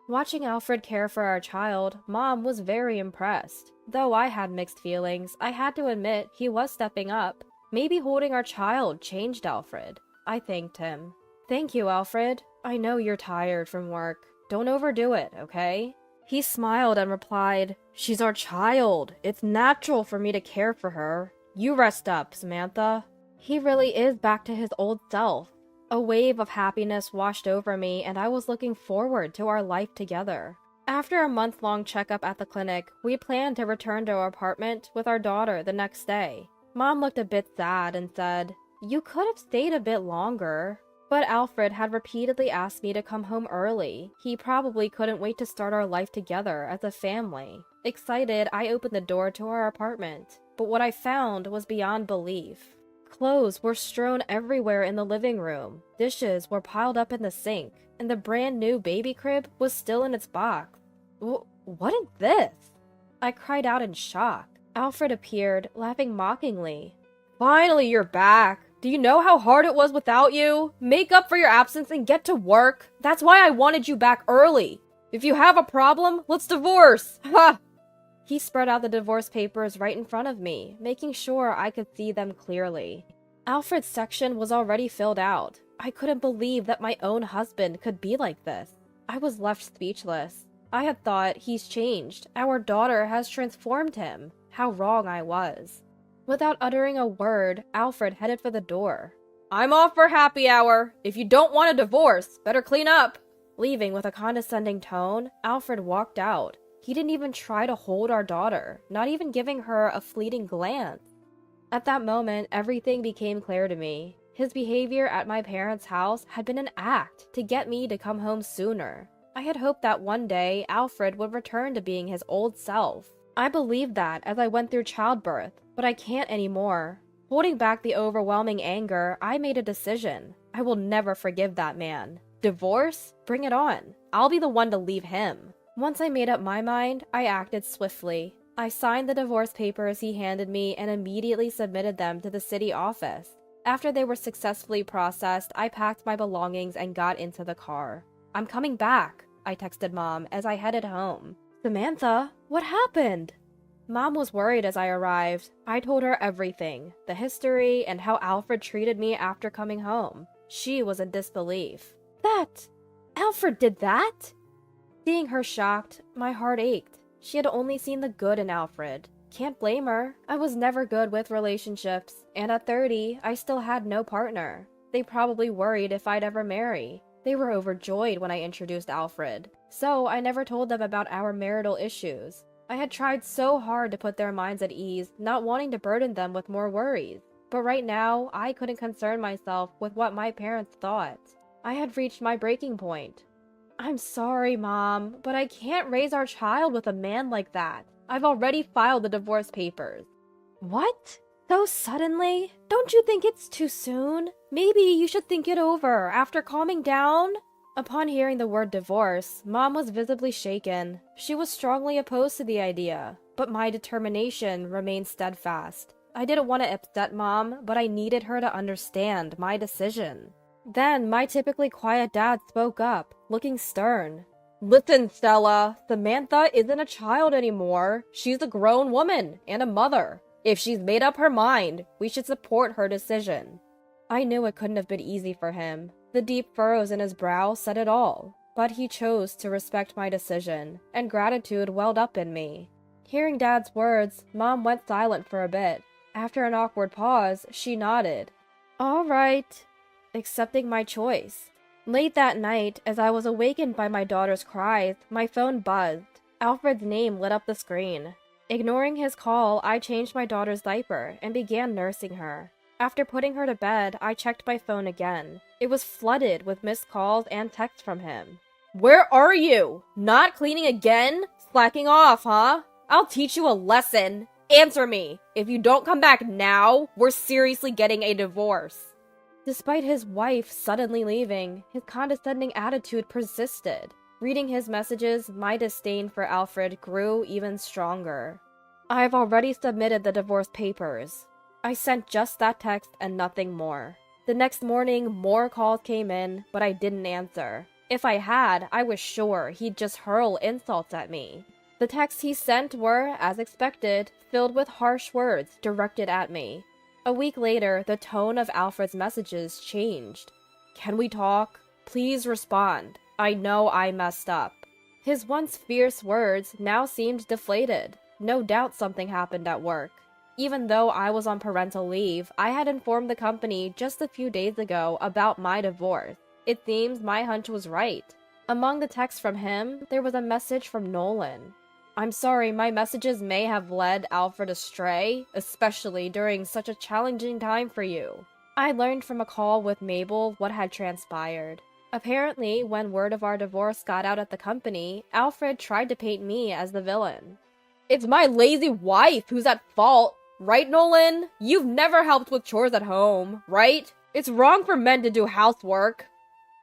S3: Watching Alfred care for our child, Mom was very impressed. Though I had mixed feelings, I had to admit he was stepping up. Maybe holding our child changed Alfred. I thanked him. Thank you, Alfred. I know you're tired from work. Don't overdo it, okay? He smiled and replied, She's our child. It's natural for me to care for her. You rest up, Samantha. He really is back to his old self. A wave of happiness washed over me, and I was looking forward to our life together. After a month-long checkup at the clinic, we planned to return to our apartment with our daughter the next day. Mom looked a bit sad and said, You could have stayed a bit longer. But Alfred had repeatedly asked me to come home early. He probably couldn't wait to start our life together as a family. Excited, I opened the door to our apartment. But what I found was beyond belief. Clothes were strewn everywhere in the living room. Dishes were piled up in the sink. And the brand new baby crib was still in its box. What is this? I cried out in shock. Alfred appeared, laughing mockingly. Finally, you're back. Do you know how hard it was without you? Make up for your absence and get to work. That's why I wanted you back early. If you have a problem, let's divorce. Ha! He spread out the divorce papers right in front of me, making sure I could see them clearly. Alfred's section was already filled out. I couldn't believe that my own husband could be like this. I was left speechless. I had thought he's changed. Our daughter has transformed him. How wrong I was. Without uttering a word, Alfred headed for the door. I'm off for happy hour. If you don't want a divorce, better clean up. Leaving with a condescending tone, Alfred walked out. He didn't even try to hold our daughter, not even giving her a fleeting glance. At that moment, everything became clear to me. His behavior at my parents' house had been an act to get me to come home sooner. I had hoped that one day Alfred would return to being his old self. I believed that as I went through childbirth, but I can't anymore. Holding back the overwhelming anger, I made a decision. I will never forgive that man. Divorce? Bring it on. I'll be the one to leave him. Once I made up my mind, I acted swiftly. I signed the divorce papers he handed me and immediately submitted them to the city office. After they were successfully processed, I packed my belongings and got into the car. I'm coming back, I texted Mom as I headed home. Samantha, what happened? Mom was worried as I arrived. I told her everything, the history, and how Alfred treated me after coming home. She was in disbelief. That? Alfred did that? Seeing her shocked, my heart ached. She had only seen the good in Alfred. Can't blame her. I was never good with relationships, and at 30, I still had no partner. They probably worried if I'd ever marry. They were overjoyed when I introduced Alfred, so I never told them about our marital issues. I had tried so hard to put their minds at ease, not wanting to burden them with more worries. But right now, I couldn't concern myself with what my parents thought. I had reached my breaking point. I'm sorry, Mom, but I can't raise our child with a man like that. I've already filed the divorce papers. What? So suddenly? Don't you think it's too soon? Maybe you should think it over after calming down? Upon hearing the word divorce, Mom was visibly shaken. She was strongly opposed to the idea, but my determination remained steadfast. I didn't want to upset Mom, but I needed her to understand my decision. Then my typically quiet dad spoke up, looking stern. Listen, Stella, Samantha isn't a child anymore. She's a grown woman and a mother. If she's made up her mind, we should support her decision. I knew it couldn't have been easy for him. The deep furrows in his brow said it all. But he chose to respect my decision, and gratitude welled up in me. Hearing Dad's words, Mom went silent for a bit. After an awkward pause, she nodded. All right, accepting my choice. Late that night, as I was awakened by my daughter's cries, my phone buzzed. Alfred's name lit up the screen. Ignoring his call, I changed my daughter's diaper and began nursing her. After putting her to bed, I checked my phone again. It was flooded with missed calls and texts from him. Where are you? Not cleaning again? Slacking off, huh? I'll teach you a lesson. Answer me. If you don't come back now, we're seriously getting a divorce. Despite his wife suddenly leaving, his condescending attitude persisted. Reading his messages, my disdain for Alfred grew even stronger. I've already submitted the divorce papers. I sent just that text and nothing more. The next morning, more calls came in, but I didn't answer. If I had, I was sure he'd just hurl insults at me. The texts he sent were, as expected, filled with harsh words directed at me. A week later, the tone of Alfred's messages changed. Can we talk? Please respond. I know I messed up. His once fierce words now seemed deflated. No doubt something happened at work. Even though I was on parental leave, I had informed the company just a few days ago about my divorce. It seems my hunch was right. Among the texts from him, there was a message from Nolan. I'm sorry my messages may have led Alfred astray, especially during such a challenging time for you. I learned from a call with Mabel what had transpired. Apparently, when word of our divorce got out at the company, Alfred tried to paint me as the villain. It's my lazy wife who's at fault, right, Nolan? You've never helped with chores at home, right? It's wrong for men to do housework.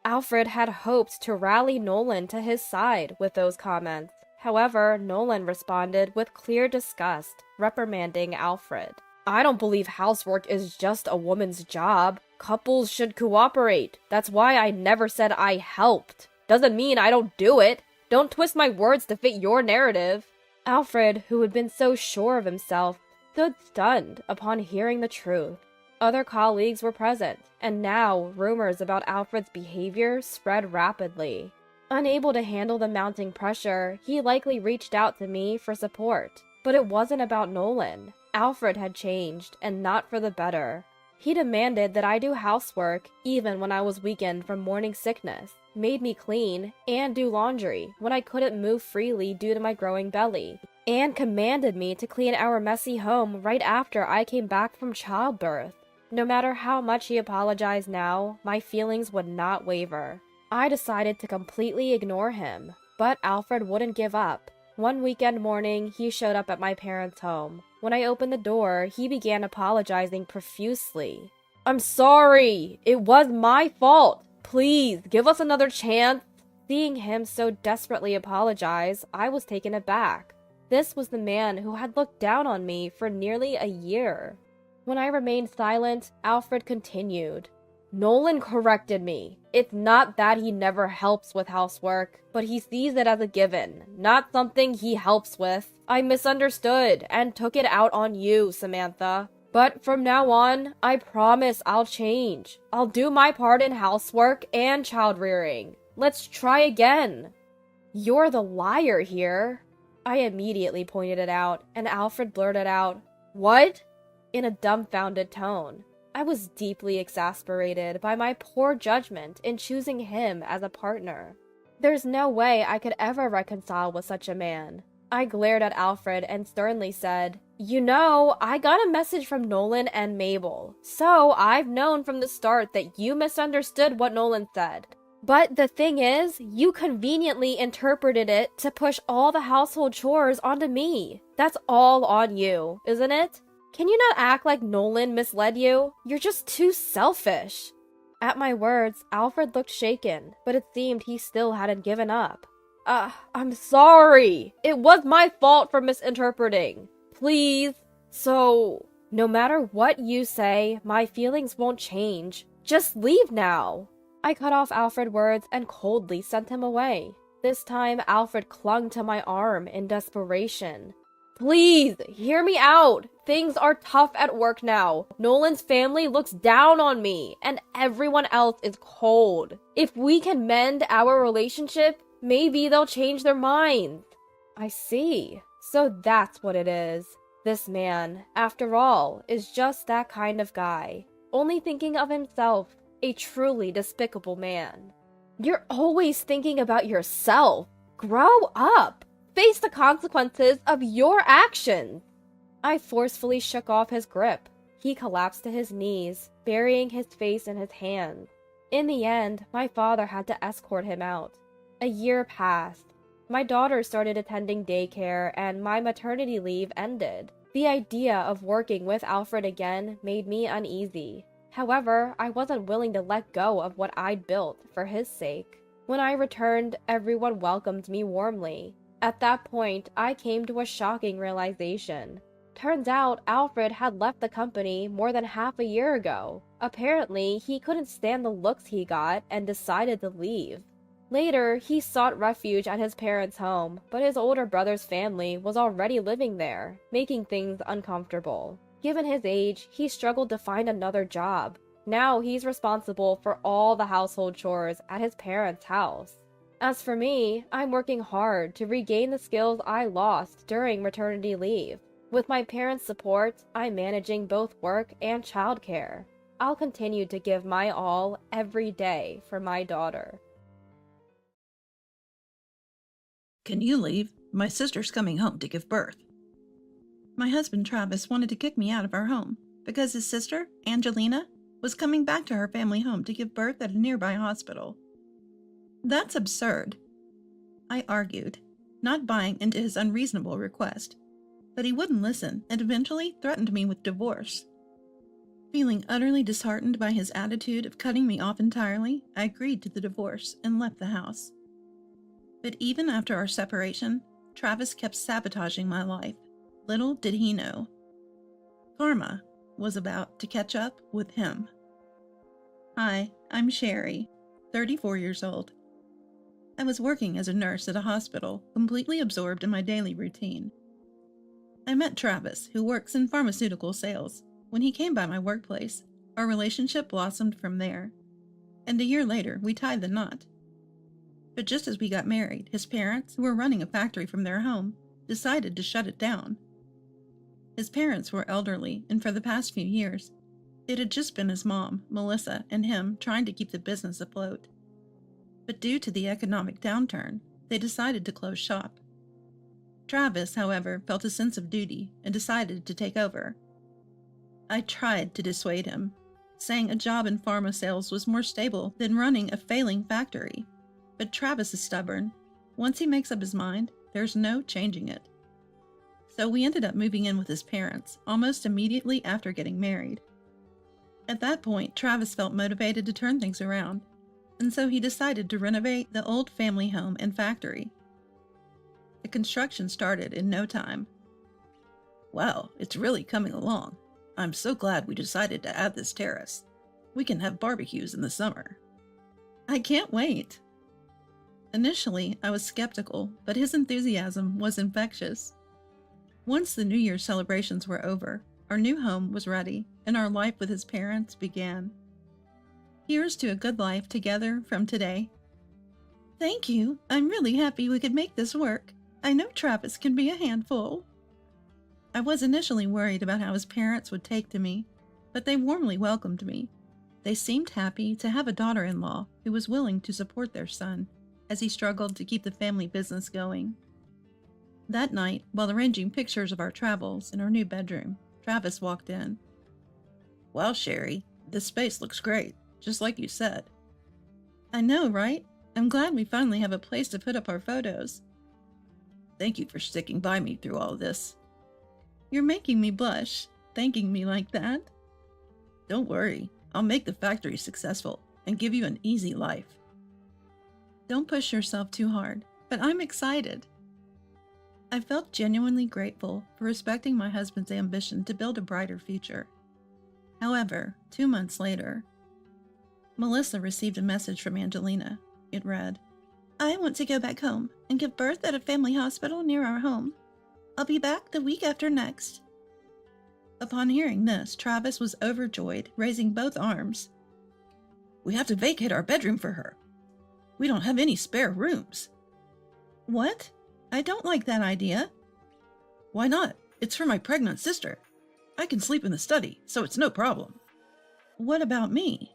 S3: Alfred had hoped to rally Nolan to his side with those comments. However, Nolan responded with clear disgust, reprimanding Alfred. I don't believe housework is just a woman's job. Couples should cooperate. That's why I never said I helped. Doesn't mean I don't do it. Don't twist my words to fit your narrative. Alfred, who had been so sure of himself, stood stunned upon hearing the truth. Other colleagues were present, and now rumors about Alfred's behavior spread rapidly. Unable to handle the mounting pressure, he likely reached out to me for support. But it wasn't about Nolan. Alfred had changed, and not for the better. He demanded that I do housework even when I was weakened from morning sickness, made me clean, and do laundry when I couldn't move freely due to my growing belly, and commanded me to clean our messy home right after I came back from childbirth. No matter how much he apologized now, my feelings would not waver. I decided to completely ignore him, but Alfred wouldn't give up. One weekend morning, he showed up at my parents' home. When I opened the door, he began apologizing profusely. I'm sorry! It was my fault! Please, give us another chance! Seeing him so desperately apologize, I was taken aback. This was the man who had looked down on me for nearly a year. When I remained silent, Alfred continued. Nolan corrected me. It's not that he never helps with housework, but he sees it as a given, not something he helps with. I misunderstood and took it out on you, Samantha. But from now on, I promise I'll change. I'll do my part in housework and child rearing. Let's try again. You're the liar here. I immediately pointed it out, and Alfred blurted out, "What?" in a dumbfounded tone. I was deeply exasperated by my poor judgment in choosing him as a partner. There's no way I could ever reconcile with such a man. I glared at Alfred and sternly said, "You know, I got a message from Nolan and Mabel, so I've known from the start that you misunderstood what Nolan said. But the thing is, you conveniently interpreted it to push all the household chores onto me. That's all on you, isn't it? Can you not act like Nolan misled you? You're just too selfish." At my words, Alfred looked shaken, but it seemed he still hadn't given up. I'm sorry. It was my fault for misinterpreting. Please. So, no matter what you say, my feelings won't change. Just leave now. I cut off Alfred's words and coldly sent him away. This time, Alfred clung to my arm in desperation. "Please, hear me out. Things are tough at work now. Nolan's family looks down on me, and everyone else is cold. If we can mend our relationship, maybe they'll change their minds." I see. So that's what it is. This man, after all, is just that kind of guy. Only thinking of himself. A truly despicable man. You're always thinking about yourself. Grow up. Face the consequences of your actions. I forcefully shook off his grip. He collapsed to his knees, burying his face in his hands. In the end, my father had to escort him out. A year passed. My daughter started attending daycare, and my maternity leave ended. The idea of working with Alfred again made me uneasy. However, I wasn't willing to let go of what I'd built for his sake. When I returned, everyone welcomed me warmly. At that point, I came to a shocking realization. Turns out, Alfred had left the company more than half a year ago. Apparently, he couldn't stand the looks he got and decided to leave. Later, he sought refuge at his parents' home, but his older brother's family was already living there, making things uncomfortable. Given his age, he struggled to find another job. Now he's responsible for all the household chores at his parents' house. As for me, I'm working hard to regain the skills I lost during maternity leave. With my parents' support, I'm managing both work and childcare. I'll continue to give my all every day for my daughter.
S4: "Can you leave? My sister's coming home to give birth." My husband Travis wanted to kick me out of our home because his sister, Angelina, was coming back to her family home to give birth at a nearby hospital. "That's absurd," I argued, not buying into his unreasonable request, but he wouldn't listen and eventually threatened me with divorce. Feeling utterly disheartened by his attitude of cutting me off entirely, I agreed to the divorce and left the house. But even after our separation, Travis kept sabotaging my life. Little did he know, karma was about to catch up with him. Hi, I'm Sherry, 34 years old. I was working as a nurse at a hospital, completely absorbed in my daily routine. I met Travis, who works in pharmaceutical sales. When he came by my workplace, our relationship blossomed from there, and a year later we tied the knot. But just as we got married, his parents, who were running a factory from their home, decided to shut it down. His parents were elderly, and for the past few years, it had just been his mom, Melissa, and him trying to keep the business afloat. But due to the economic downturn, they decided to close shop. Travis, however, felt a sense of duty and decided to take over. I tried to dissuade him, saying a job in pharma sales was more stable than running a failing factory. But Travis is stubborn. Once he makes up his mind, there's no changing it. So we ended up moving in with his parents almost immediately after getting married. At that point, Travis felt motivated to turn things around, and so he decided to renovate the old family home and factory. The construction started in no time. "Wow, it's really coming along. I'm so glad we decided to add this terrace. We can have barbecues in the summer. I can't wait. Initially, I was skeptical, but his enthusiasm was infectious. Once the New Year's celebrations were over, our new home was ready, and our life with his parents began. Here's to a good life together from today. Thank you. I'm really happy we could make this work. I know Travis can be a handful. I was initially worried about how his parents would take to me, but they warmly welcomed me. They seemed happy to have a daughter-in-law who was willing to support their son as he struggled to keep the family business going. That night, while arranging pictures of our travels in our new bedroom, Travis walked in. Wow, Sherry, this space looks great, just like you said. I know, right? I'm glad we finally have a place to put up our photos. Thank you for sticking by me through all this. You're making me blush, thanking me like that. Don't worry, I'll make the factory successful and give you an easy life. Don't push yourself too hard, but I'm excited. I felt genuinely grateful for respecting my husband's ambition to build a brighter future. However, 2 months later, Melissa received a message from Angelina. It read, I want to go back home and give birth at a family hospital near our home. I'll be back the week after next. Upon hearing this, Travis was overjoyed, raising both arms. We have to vacate our bedroom for her. We don't have any spare rooms. What? I don't like that idea. Why not? It's for my pregnant sister. I can sleep in the study, so it's no problem. What about me?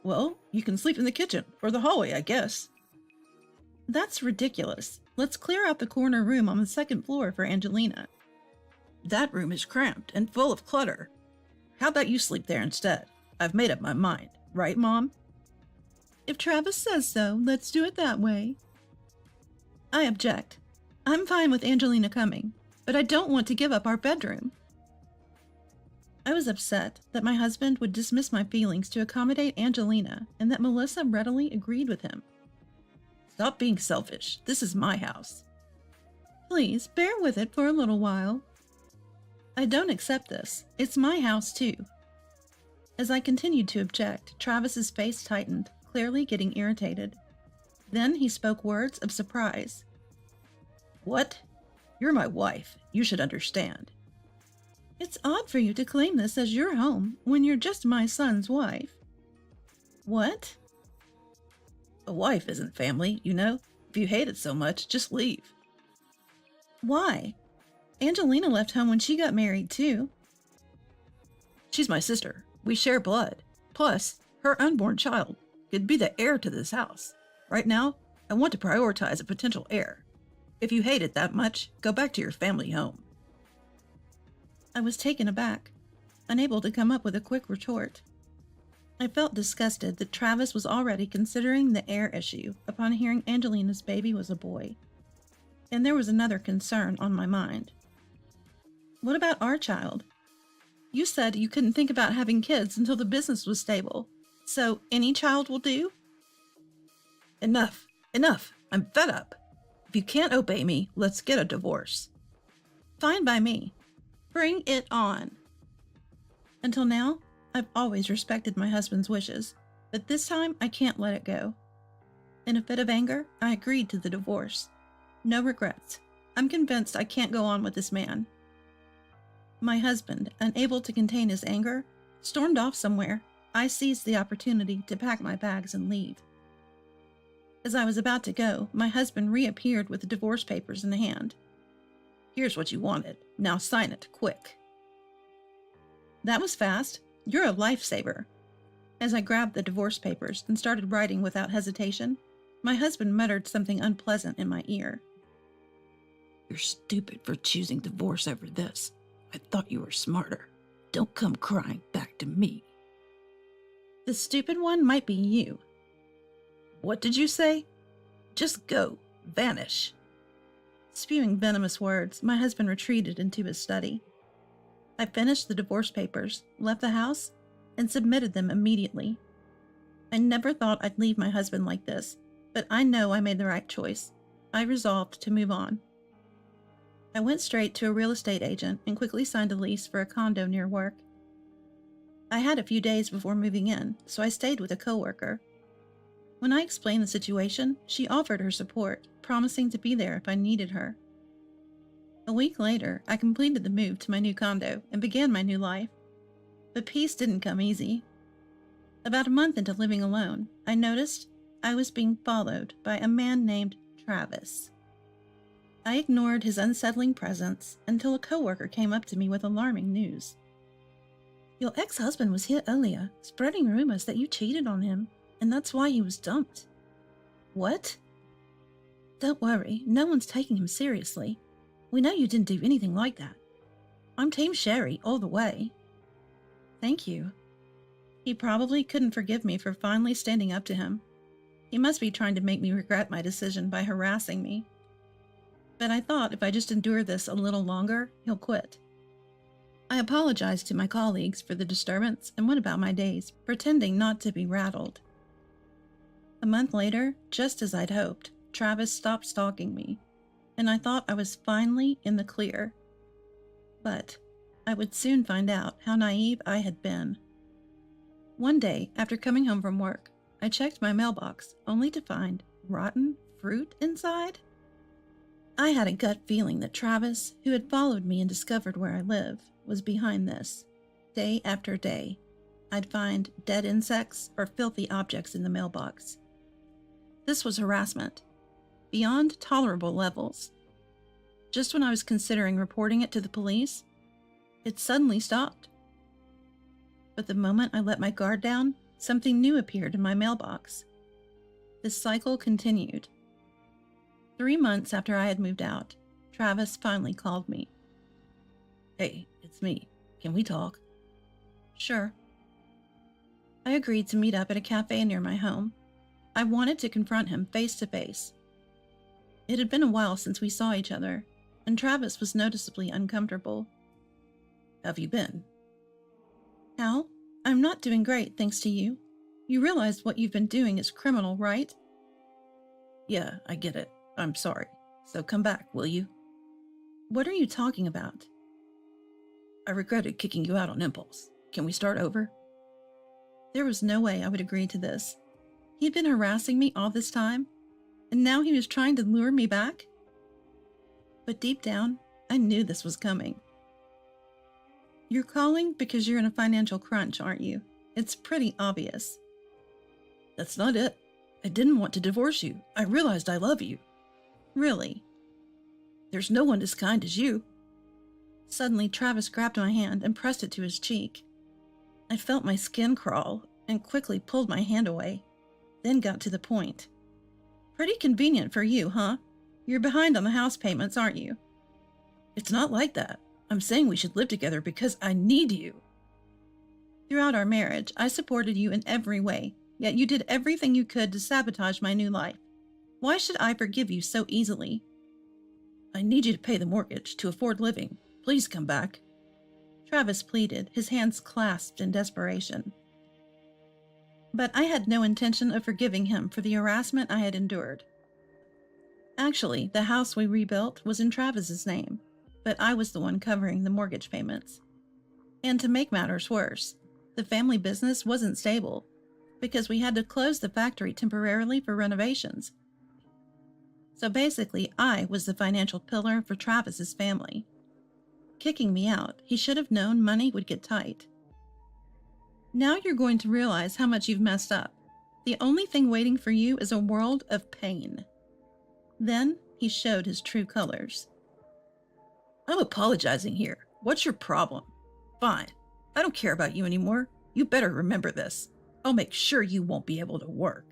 S4: Well, you can sleep in the kitchen or the hallway, I guess. That's ridiculous. Let's clear out the corner room on the second floor for Angelina. That room is cramped and full of clutter. How about you sleep there instead? I've made up my mind, right, Mom? If Travis says so, let's do it that way. I object. I'm fine with Angelina coming, but I don't want to give up our bedroom. I was upset that my husband would dismiss my feelings to accommodate Angelina and that Melissa readily agreed with him. Stop being selfish. This is my house. Please, bear with it for a little while. I don't accept this. It's my house too. As I continued to object, Travis's face tightened, clearly getting irritated. Then he spoke words of surprise. What? You're my wife. You should understand. It's odd for you to claim this as your home when you're just my son's wife. What? A wife isn't family, you know. If you hate it so much, just leave. Why? Angelina left home when she got married too. She's my sister. We share blood. Plus, her unborn child could be the heir to this house. Right now, I want to prioritize a potential heir. If you hate it that much, go back to your family home. I was taken aback, unable to come up with a quick retort. I felt disgusted that Travis was already considering the heir issue upon hearing Angelina's baby was a boy. And there was another concern on my mind. What about our child? You said you couldn't think about having kids until the business was stable, so any child will do? Enough! Enough! I'm fed up! If you can't obey me, let's get a divorce. Fine by me. Bring it on. Until now, I've always respected my husband's wishes, but this time I can't let it go. In a fit of anger, I agreed to the divorce. No regrets. I'm convinced I can't go on with this man. My husband, unable to contain his anger, stormed off somewhere. I seized the opportunity to pack my bags and leave. As I was about to go, my husband reappeared with the divorce papers in hand. Here's what you wanted. Now sign it, quick. That was fast. You're a lifesaver. As I grabbed the divorce papers and started writing without hesitation, my husband muttered something unpleasant in my ear. You're stupid for choosing divorce over this. I thought you were smarter. Don't come crying back to me. The stupid one might be you. What did you say? Just go. Vanish. Spewing venomous words, my husband retreated into his study. I finished the divorce papers, left the house, and submitted them immediately. I never thought I'd leave my husband like this, but I know I made the right choice. I resolved to move on. I went straight to a real estate agent and quickly signed a lease for a condo near work. I had a few days before moving in, so I stayed with a coworker. When I explained the situation, she offered her support, promising to be there if I needed her. A week later, I completed the move to my new condo and began my new life. But peace didn't come easy. About a month into living alone, I noticed I was being followed by a man named Travis. I ignored his unsettling presence until a coworker came up to me with alarming news. Your ex-husband was here earlier, spreading rumors that you cheated on him, and that's why he was dumped. What? Don't worry, no one's taking him seriously. We know you didn't do anything like that. I'm Team Sherry all the way. Thank you. He probably couldn't forgive me for finally standing up to him. He must be trying to make me regret my decision by harassing me. But I thought if I just endure this a little longer, he'll quit. I apologized to my colleagues for the disturbance and went about my days, pretending not to be rattled. A month later, just as I'd hoped, Travis stopped stalking me, and I thought I was finally in the clear. But I would soon find out how naive I had been. One day, after coming home from work, I checked my mailbox, only to find rotten fruit inside. I had a gut feeling that Travis, who had followed me and discovered where I live, was behind this. Day after day, I'd find dead insects or filthy objects in the mailbox. This was harassment, beyond tolerable levels. Just when I was considering reporting it to the police, it suddenly stopped. But the moment I let my guard down, something new appeared in my mailbox. This cycle continued. 3 months after I had moved out, Travis finally called me. Hey, it's me. Can we talk? Sure. I agreed to meet up at a cafe near my home. I wanted to confront him face to face. It had been a while since we saw each other, and Travis was noticeably uncomfortable. How have you been? How? I'm not doing great, thanks to you. You realize what you've been doing is criminal, right? Yeah, I get it. I'm sorry. So come back, will you? What are you talking about? I regretted kicking you out on impulse. Can we start over? There was no way I would agree to this. He'd been harassing me all this time, and now he was trying to lure me back? But deep down, I knew this was coming. You're calling because you're in a financial crunch, aren't you? It's pretty obvious. That's not it. I didn't want to divorce you. I realized I love you. Really? There's no one as kind as you. Suddenly, Travis grabbed my hand and pressed it to his cheek. I felt my skin crawl and quickly pulled my hand away, then got to the point. Pretty convenient for you, huh? You're behind on the house payments, aren't you? It's not like that. I'm saying we should live together because I need you. Throughout our marriage, I supported you in every way, yet you did everything you could to sabotage my new life. Why should I forgive you so easily? I need you to pay the mortgage to afford living. Please come back. Travis pleaded, his hands clasped in desperation. But I had no intention of forgiving him for the harassment I had endured. Actually, the house we rebuilt was in Travis's name, but I was the one covering the mortgage payments. And to make matters worse, the family business wasn't stable because we had to close the factory temporarily for renovations. So basically, I was the financial pillar for Travis's family. Kicking me out, he should have known money would get tight. Now you're going to realize how much you've messed up. The only thing waiting for you is a world of pain. Then he showed his true colors. I'm apologizing here. What's your problem? Fine. I don't care about you anymore. You better remember this. I'll make sure you won't be able to work.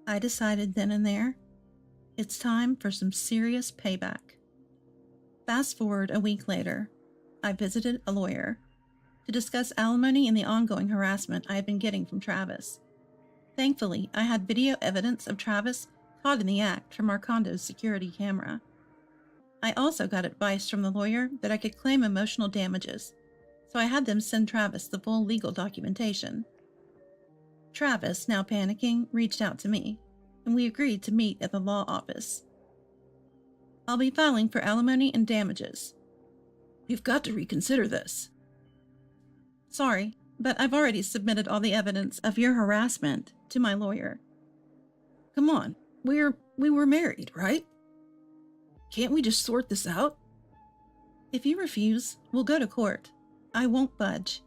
S4: I decided then and there, it's time for some serious payback. Fast forward a week later, I visited a lawyer to discuss alimony and the ongoing harassment I had been getting from Travis. Thankfully, I had video evidence of Travis caught in the act from our condo's security camera. I also got advice from the lawyer that I could claim emotional damages, so I had them send Travis the full legal documentation. Travis, now panicking, reached out to me, and we agreed to meet at the law office. I'll be filing for alimony and damages. You've got to reconsider this. Sorry, but I've already submitted all the evidence of your harassment to my lawyer. Come on, we were married, right? Can't we just sort this out? If you refuse, we'll go to court. I won't budge.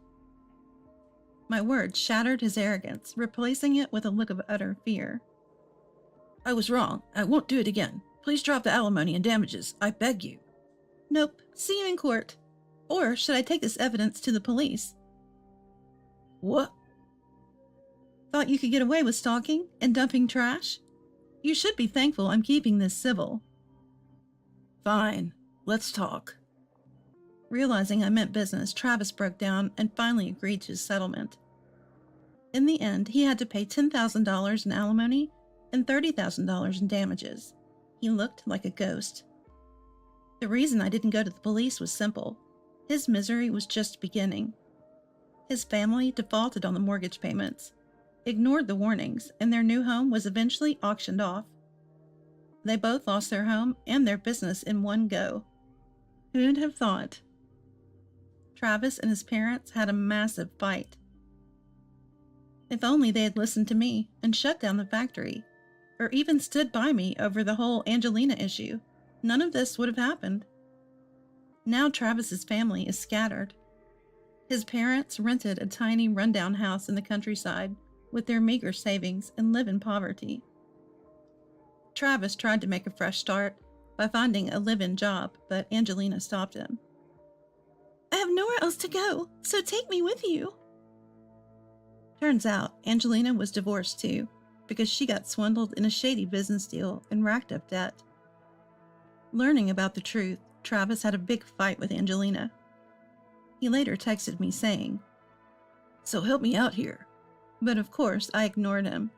S4: My words shattered his arrogance, replacing it with a look of utter fear. I was wrong. I won't do it again. Please drop the alimony and damages. I beg you. Nope. See you in court. Or should I take this evidence to the police? What? Thought you could get away with stalking and dumping trash? You should be thankful I'm keeping this civil. Fine. Let's talk. Realizing I meant business, Travis broke down and finally agreed to his settlement. In the end, he had to pay $10,000 in alimony and $30,000 in damages. He looked like a ghost. The reason I didn't go to the police was simple. His misery was just beginning. His family defaulted on the mortgage payments, ignored the warnings, and their new home was eventually auctioned off. They both lost their home and their business in one go. Who'd have thought? Travis and his parents had a massive fight. If only they had listened to me and shut down the factory, or even stood by me over the whole Angelina issue, none of this would have happened. Now Travis's family is scattered. His parents rented a tiny rundown house in the countryside with their meager savings and live in poverty. Travis tried to make a fresh start by finding a live-in job, but Angelina stopped him. I have nowhere else to go, so take me with you. Turns out, Angelina was divorced too, because she got swindled in a shady business deal and racked up debt. Learning about the truth, Travis had a big fight with Angelina. He later texted me saying, "So help me out here." But of course, I ignored him.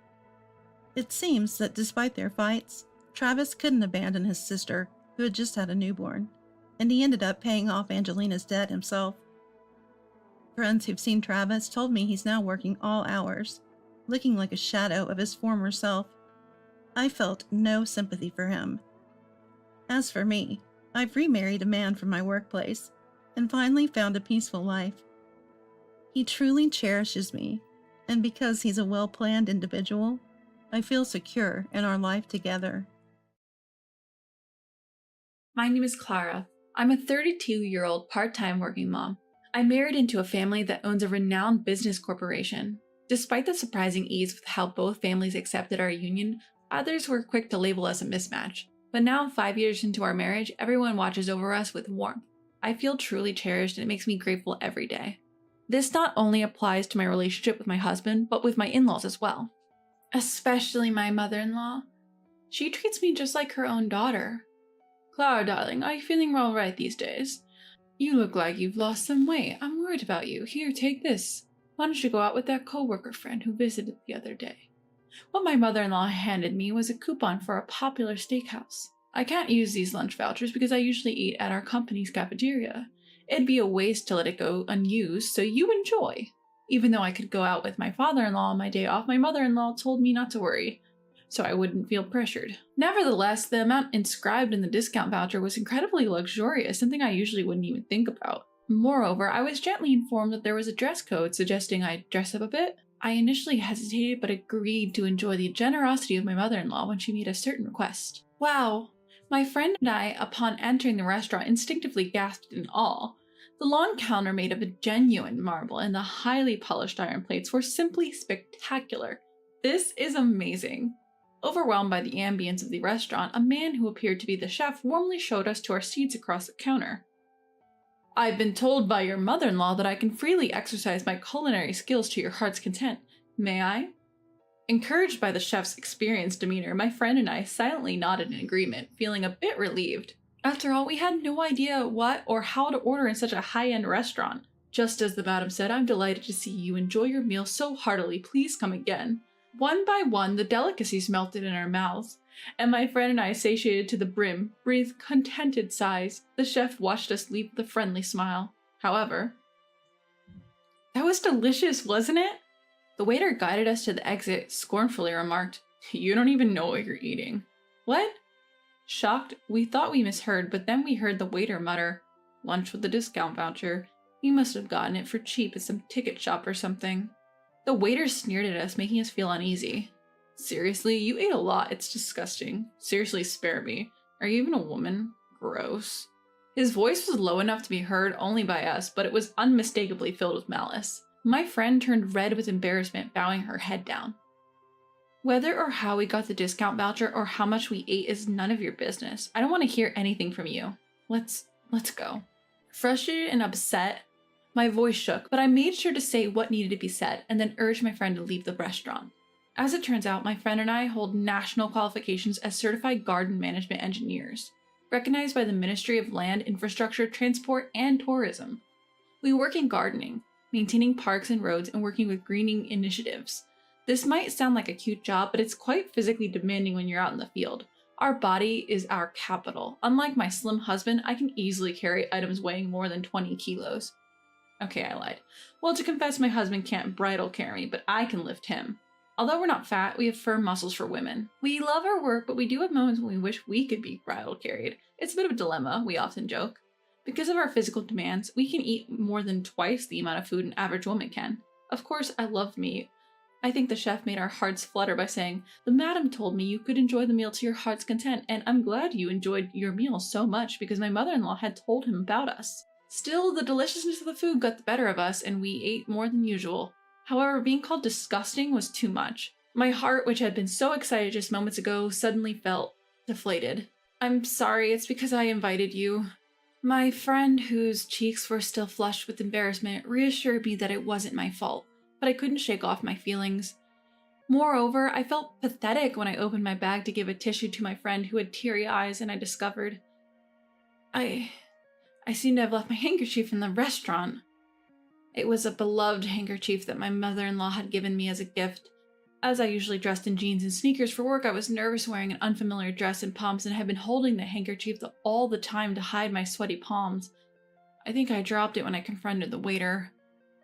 S4: It seems that despite their fights, Travis couldn't abandon his sister, who had just had a newborn, and he ended up paying off Angelina's debt himself. Friends who've seen Travis told me he's now working all hours, looking like a shadow of his former self. I felt no sympathy for him. As for me, I've remarried a man from my workplace and finally found a peaceful life. He truly cherishes me, and because he's a well-planned individual, I feel secure in our life together.
S5: My name is Clara. I'm a 32-year-old part-time working mom. I married into a family that owns a renowned business corporation. Despite the surprising ease with how both families accepted our union, others were quick to label us a mismatch. But now, 5 years into our marriage, everyone watches over us with warmth. I feel truly cherished, and it makes me grateful every day. This not only applies to my relationship with my husband, but with my in-laws as well. Especially my mother-in-law. She treats me just like her own daughter. Clara, darling, are you feeling all right these days? You look like you've lost some weight. I'm worried about you. Here, take this. Why don't you go out with that co-worker friend who visited the other day? What my mother-in-law handed me was a coupon for a popular steakhouse. I can't use these lunch vouchers because I usually eat at our company's cafeteria. It'd be a waste to let it go unused, so you enjoy. Even though I could go out with my father-in-law on my day off, my mother-in-law told me not to worry, so I wouldn't feel pressured. Nevertheless, the amount inscribed in the discount voucher was incredibly luxurious, something I usually wouldn't even think about. Moreover, I was gently informed that there was a dress code suggesting I dress up a bit. I initially hesitated but agreed to enjoy the generosity of my mother-in-law when she made a certain request. Wow! My friend and I, upon entering the restaurant, instinctively gasped in awe. The lawn counter made of a genuine marble and the highly polished iron plates were simply spectacular. This is amazing. Overwhelmed by the ambience of the restaurant, a man who appeared to be the chef warmly showed us to our seats across the counter. I've been told by your mother-in-law that I can freely exercise my culinary skills to your heart's content. May I? Encouraged by the chef's experienced demeanor, my friend and I silently nodded in agreement, feeling a bit relieved. After all, we had no idea what or how to order in such a high-end restaurant. Just as the madam said, I'm delighted to see you enjoy your meal so heartily. Please come again. One by one, the delicacies melted in our mouths, and my friend and I, satiated to the brim, breathed contented sighs. The chef watched us leave with a friendly smile. However, that was delicious, wasn't it? The waiter guided us to the exit, scornfully remarked, "You don't even know what you're eating." What? Shocked, we thought we misheard, but then we heard the waiter mutter, "Lunch with the discount voucher," You must have gotten it for cheap at some ticket shop or something. The waiter sneered at us, making us feel uneasy. Seriously, you ate a lot. It's disgusting. Seriously, spare me. Are you even a woman? Gross. His voice was low enough to be heard only by us, but it was unmistakably filled with malice. My friend turned red with embarrassment, bowing her head down. Whether or how we got the discount voucher or how much we ate is none of your business. I don't want to hear anything from you. Let's go. Frustrated and upset, my voice shook, but I made sure to say what needed to be said and then urged my friend to leave the restaurant. As it turns out, my friend and I hold national qualifications as certified garden management engineers, recognized by the Ministry of Land, Infrastructure, Transport, and Tourism. We work in gardening, maintaining parks and roads, and working with greening initiatives. This might sound like a cute job, but it's quite physically demanding when you're out in the field. Our body is our capital. Unlike my slim husband, I can easily carry items weighing more than 20 kilos. Okay, I lied. Well, to confess, my husband can't bridal carry me, but I can lift him. Although we're not fat, we have firm muscles for women. We love our work, but we do have moments when we wish we could be bridal carried. It's a bit of a dilemma, we often joke. Because of our physical demands, we can eat more than twice the amount of food an average woman can. Of course, I love meat. I think the chef made our hearts flutter by saying, "The madam told me you could enjoy the meal to your heart's content, and I'm glad you enjoyed your meal so much because my mother-in-law had told him about us." Still, the deliciousness of the food got the better of us, and we ate more than usual. However, being called disgusting was too much. My heart, which had been so excited just moments ago, suddenly felt deflated. "I'm sorry, it's because I invited you." My friend, whose cheeks were still flushed with embarrassment, reassured me that it wasn't my fault, but I couldn't shake off my feelings. Moreover, I felt pathetic when I opened my bag to give a tissue to my friend who had teary eyes, and I discovered I seem to have left my handkerchief in the restaurant. It was a beloved handkerchief that my mother-in-law had given me as a gift. As I usually dressed in jeans and sneakers for work, I was nervous wearing an unfamiliar dress and pumps and had been holding the handkerchief all the time to hide my sweaty palms. I think I dropped it when I confronted the waiter.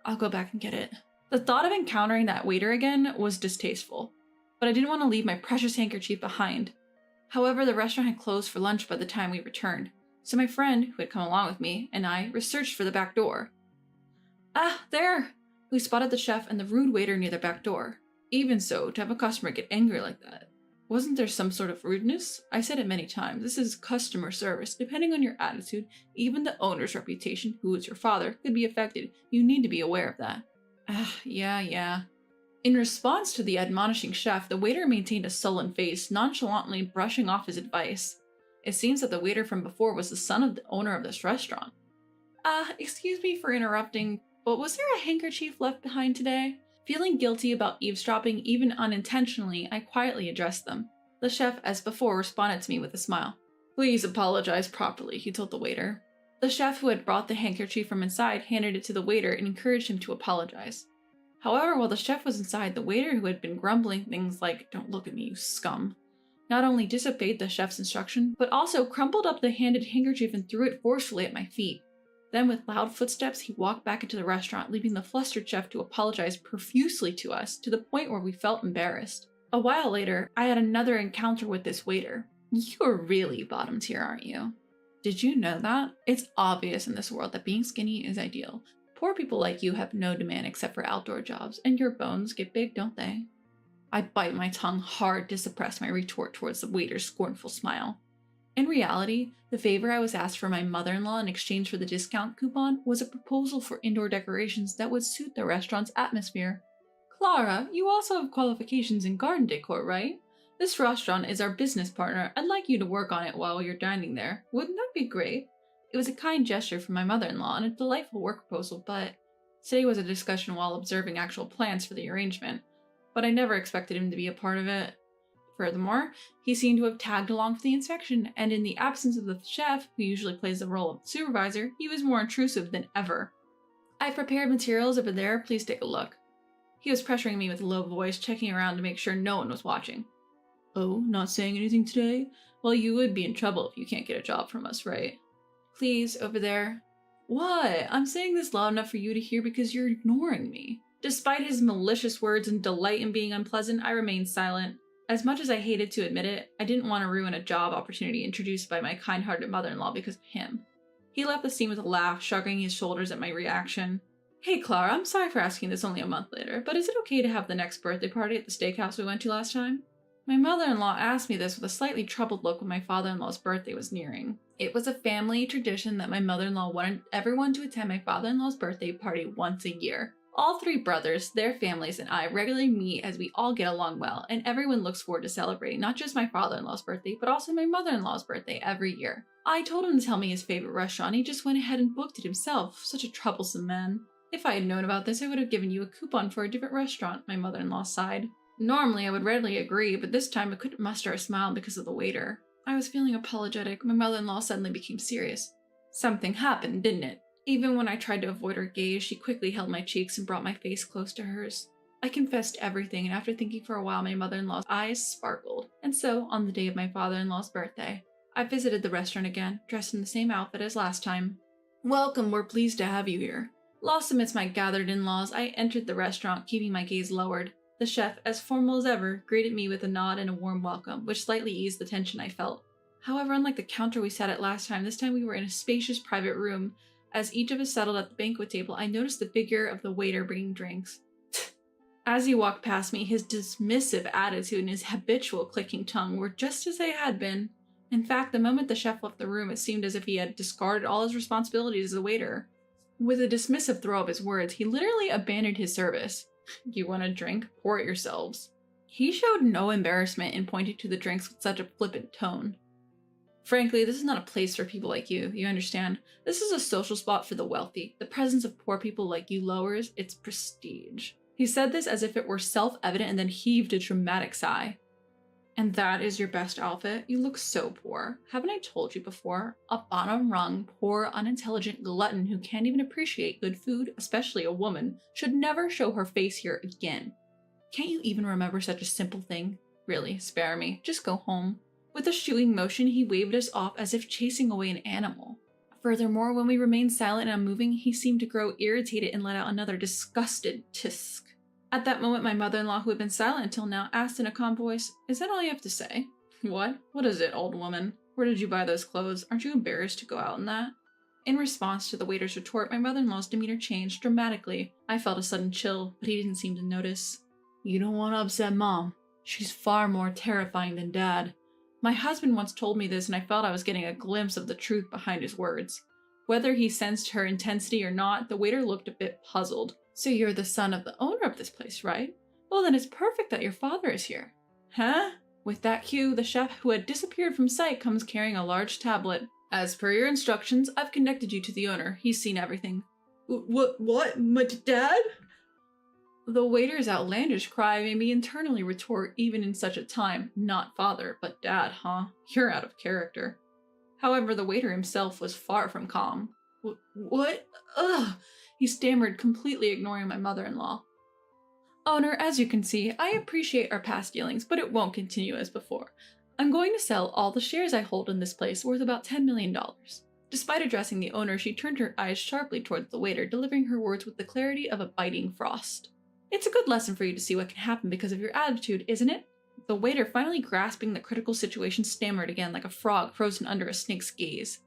S5: I'll go back and get it. The thought of encountering that waiter again was distasteful, but I didn't want to leave my precious handkerchief behind. However, the restaurant had closed for lunch by the time we returned, so my friend, who had come along with me, and I researched for the back door. "Ah, there!" We spotted the chef and the rude waiter near the back door. Even so, to have a customer get angry like that. Wasn't there some sort of rudeness? I said it many times. This is customer service. Depending on your attitude, even the owner's reputation, who is your father, could be affected. You need to be aware of that. Yeah. In response to the admonishing chef, the waiter maintained a sullen face, nonchalantly brushing off his advice. It seems that the waiter from before was the son of the owner of this restaurant. Excuse me for interrupting, but was there a handkerchief left behind today? Feeling guilty about eavesdropping even unintentionally, I quietly addressed them. The chef, as before, responded to me with a smile. "Please apologize properly," he told the waiter. The chef, who had brought the handkerchief from inside, handed it to the waiter and encouraged him to apologize. However, while the chef was inside, the waiter, who had been grumbling things like, "Don't look at me, you scum," not only disobeyed the chef's instruction, but also crumpled up the handed handkerchief and threw it forcefully at my feet. Then, with loud footsteps, he walked back into the restaurant, leaving the flustered chef to apologize profusely to us, to the point where we felt embarrassed. A while later, I had another encounter with this waiter. "You're really bottom tier, aren't you? Did you know that? It's obvious in this world that being skinny is ideal. Poor people like you have no demand except for outdoor jobs, and your bones get big, don't they?" I bite my tongue hard to suppress my retort towards the waiter's scornful smile. In reality, the favor I was asked for my mother-in-law in exchange for the discount coupon was a proposal for indoor decorations that would suit the restaurant's atmosphere. "Clara, you also have qualifications in garden decor, right? This restaurant is our business partner. I'd like you to work on it while you're dining there. Wouldn't that be great?" It was a kind gesture from my mother-in-law and a delightful work proposal, but today was a discussion while observing actual plans for the arrangement. But I never expected him to be a part of it. Furthermore, he seemed to have tagged along for the inspection, and in the absence of the chef, who usually plays the role of the supervisor, he was more intrusive than ever. "I've prepared materials over there, please take a look." He was pressuring me with a low voice, checking around to make sure no one was watching. "Oh, not saying anything today? Well, you would be in trouble if you can't get a job from us, right?" "Please, over there." "What? I'm saying this loud enough for you to hear because you're ignoring me." Despite his malicious words and delight in being unpleasant, I remained silent. As much as I hated to admit it, I didn't want to ruin a job opportunity introduced by my kind-hearted mother-in-law because of him. He left the scene with a laugh, shrugging his shoulders at my reaction. Hey Clara, I'm sorry for asking this only a month later, but is it okay to have the next birthday party at the steakhouse we went to last time? My mother-in-law asked me this with a slightly troubled look when my father-in-law's birthday was nearing. It was a family tradition that my mother-in-law wanted everyone to attend my father-in-law's birthday party once a year. All three brothers, their families, and I regularly meet as we all get along well, and everyone looks forward to celebrating not just my father-in-law's birthday, but also my mother-in-law's birthday every year. I told him to tell me his favorite restaurant, he just went ahead and booked it himself. Such a troublesome man. If I had known about this, I would have given you a coupon for a different restaurant, my mother-in-law sighed. Normally, I would readily agree, but this time I couldn't muster a smile because of the waiter. I was feeling apologetic. My mother-in-law suddenly became serious. Something happened, didn't it? Even when I tried to avoid her gaze, she quickly held my cheeks and brought my face close to hers. I confessed everything, and after thinking for a while, my mother-in-law's eyes sparkled. And so, on the day of my father-in-law's birthday, I visited the restaurant again, dressed in the same outfit as last time. Welcome, we're pleased to have you here. Lost amidst my gathered in-laws, I entered the restaurant, keeping my gaze lowered. The chef, as formal as ever, greeted me with a nod and a warm welcome, which slightly eased the tension I felt. However, unlike the counter we sat at last time, this time we were in a spacious private room. As each of us settled at the banquet table, I noticed the figure of the waiter bringing drinks. As he walked past me, his dismissive attitude and his habitual clicking tongue were just as they had been. In fact, the moment the chef left the room, it seemed as if he had discarded all his responsibilities as a waiter. With a dismissive throw of his words, he literally abandoned his service. You want a drink? Pour it yourselves. He showed no embarrassment in pointing to the drinks with such a flippant tone. Frankly, this is not a place for people like you understand? This is a social spot for the wealthy. The presence of poor people like you lowers its prestige. He said this as if it were self-evident and then heaved a dramatic sigh. And that is your best outfit? You look so poor. Haven't I told you before? A bottom-rung, poor, unintelligent glutton who can't even appreciate good food, especially a woman, should never show her face here again. Can't you even remember such a simple thing? Really, spare me. Just go home. With a shooing motion, he waved us off as if chasing away an animal. Furthermore, when we remained silent and unmoving, he seemed to grow irritated and let out another disgusted tisk. At that moment, my mother-in-law, who had been silent until now, asked in a calm voice, "Is that all you have to say?" "What? What is it, old woman? Where did you buy those clothes? Aren't you embarrassed to go out in that?" In response to the waiter's retort, my mother-in-law's demeanor changed dramatically. I felt a sudden chill, but he didn't seem to notice. "You don't want to upset Mom. She's far more terrifying than Dad." My husband once told me this, and I felt I was getting a glimpse of the truth behind his words. Whether he sensed her intensity or not, the waiter looked a bit puzzled. "So you're the son of the owner of this place, right? Well, then it's perfect that your father is here." "Huh?" With that cue, the chef who had disappeared from sight comes carrying a large tablet. "As per your instructions, I've connected you to the owner. He's seen everything." What? My dad?" The waiter's outlandish cry made me internally retort, even in such a time, "Not father, but dad, huh? You're out of character." However, the waiter himself was far from calm. What? Ugh! He stammered, completely ignoring my mother-in-law. "Owner, as you can see, I appreciate our past dealings, but it won't continue as before. I'm going to sell all the shares I hold in this place, worth about $10 million. Despite addressing the owner, she turned her eyes sharply towards the waiter, delivering her words with the clarity of a biting frost. "It's a good lesson for you to see what can happen because of your attitude, isn't it?" The waiter, finally grasping the critical situation, stammered again like a frog frozen under a snake's gaze.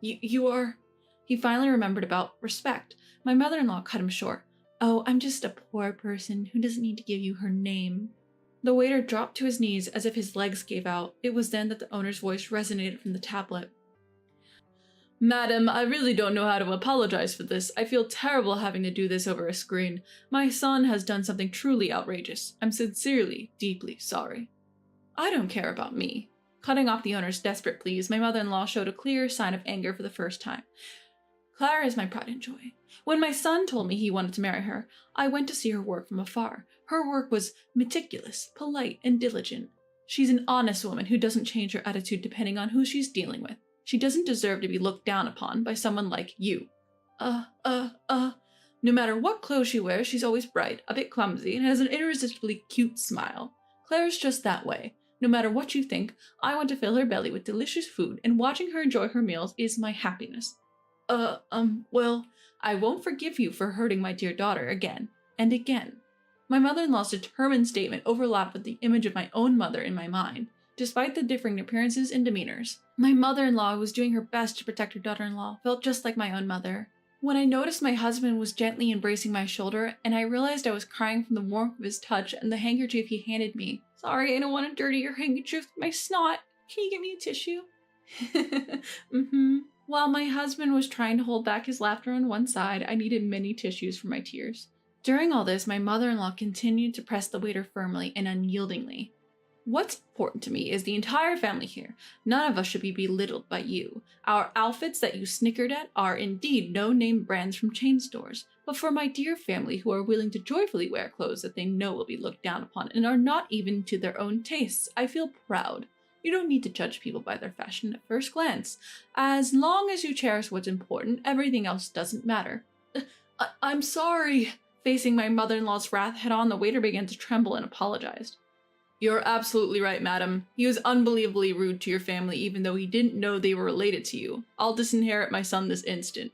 S5: You are..." He finally remembered about respect. My mother-in-law cut him short. "Oh, I'm just a poor person who doesn't need to give you her name." The waiter dropped to his knees as if his legs gave out. It was then that the owner's voice resonated from the tablet. "Madam, I really don't know how to apologize for this. I feel terrible having to do this over a screen. My son has done something truly outrageous. I'm sincerely, deeply sorry." "I don't care about me." Cutting off the owner's desperate pleas, my mother-in-law showed a clear sign of anger for the first time. "Clara is my pride and joy. When my son told me he wanted to marry her, I went to see her work from afar. Her work was meticulous, polite, and diligent. She's an honest woman who doesn't change her attitude depending on who she's dealing with. She doesn't deserve to be looked down upon by someone like you. No matter what clothes she wears, she's always bright, a bit clumsy, and has an irresistibly cute smile. Claire's just that way. No matter what you think, I want to fill her belly with delicious food, and watching her enjoy her meals is my happiness. Well, I won't forgive you for hurting my dear daughter again and again." My mother-in-law's determined statement overlapped with the image of my own mother in my mind. despite the differing appearances and demeanors. My mother-in-law, who was doing her best to protect her daughter-in-law, felt just like my own mother. When I noticed my husband was gently embracing my shoulder, and I realized I was crying from the warmth of his touch and the handkerchief he handed me. Sorry, I don't want to dirty your handkerchief with my snot. Can you get me a tissue? While my husband was trying to hold back his laughter on one side, I needed many tissues for my tears. During all this, my mother-in-law continued to press the waiter firmly and unyieldingly. What's important to me is the entire family here. None of us should be belittled by you. Our outfits that you snickered at are indeed no-name brands from chain stores. But for my dear family who are willing to joyfully wear clothes that they know will be looked down upon and are not even to their own tastes, I feel proud. You don't need to judge people by their fashion at first glance. As long as you cherish what's important, everything else doesn't matter. I'm sorry. Facing my mother-in-law's wrath head-on, the waiter began to tremble and apologized. You're absolutely right, madam. He was unbelievably rude to your family even though he didn't know they were related to you. I'll disinherit my son this instant.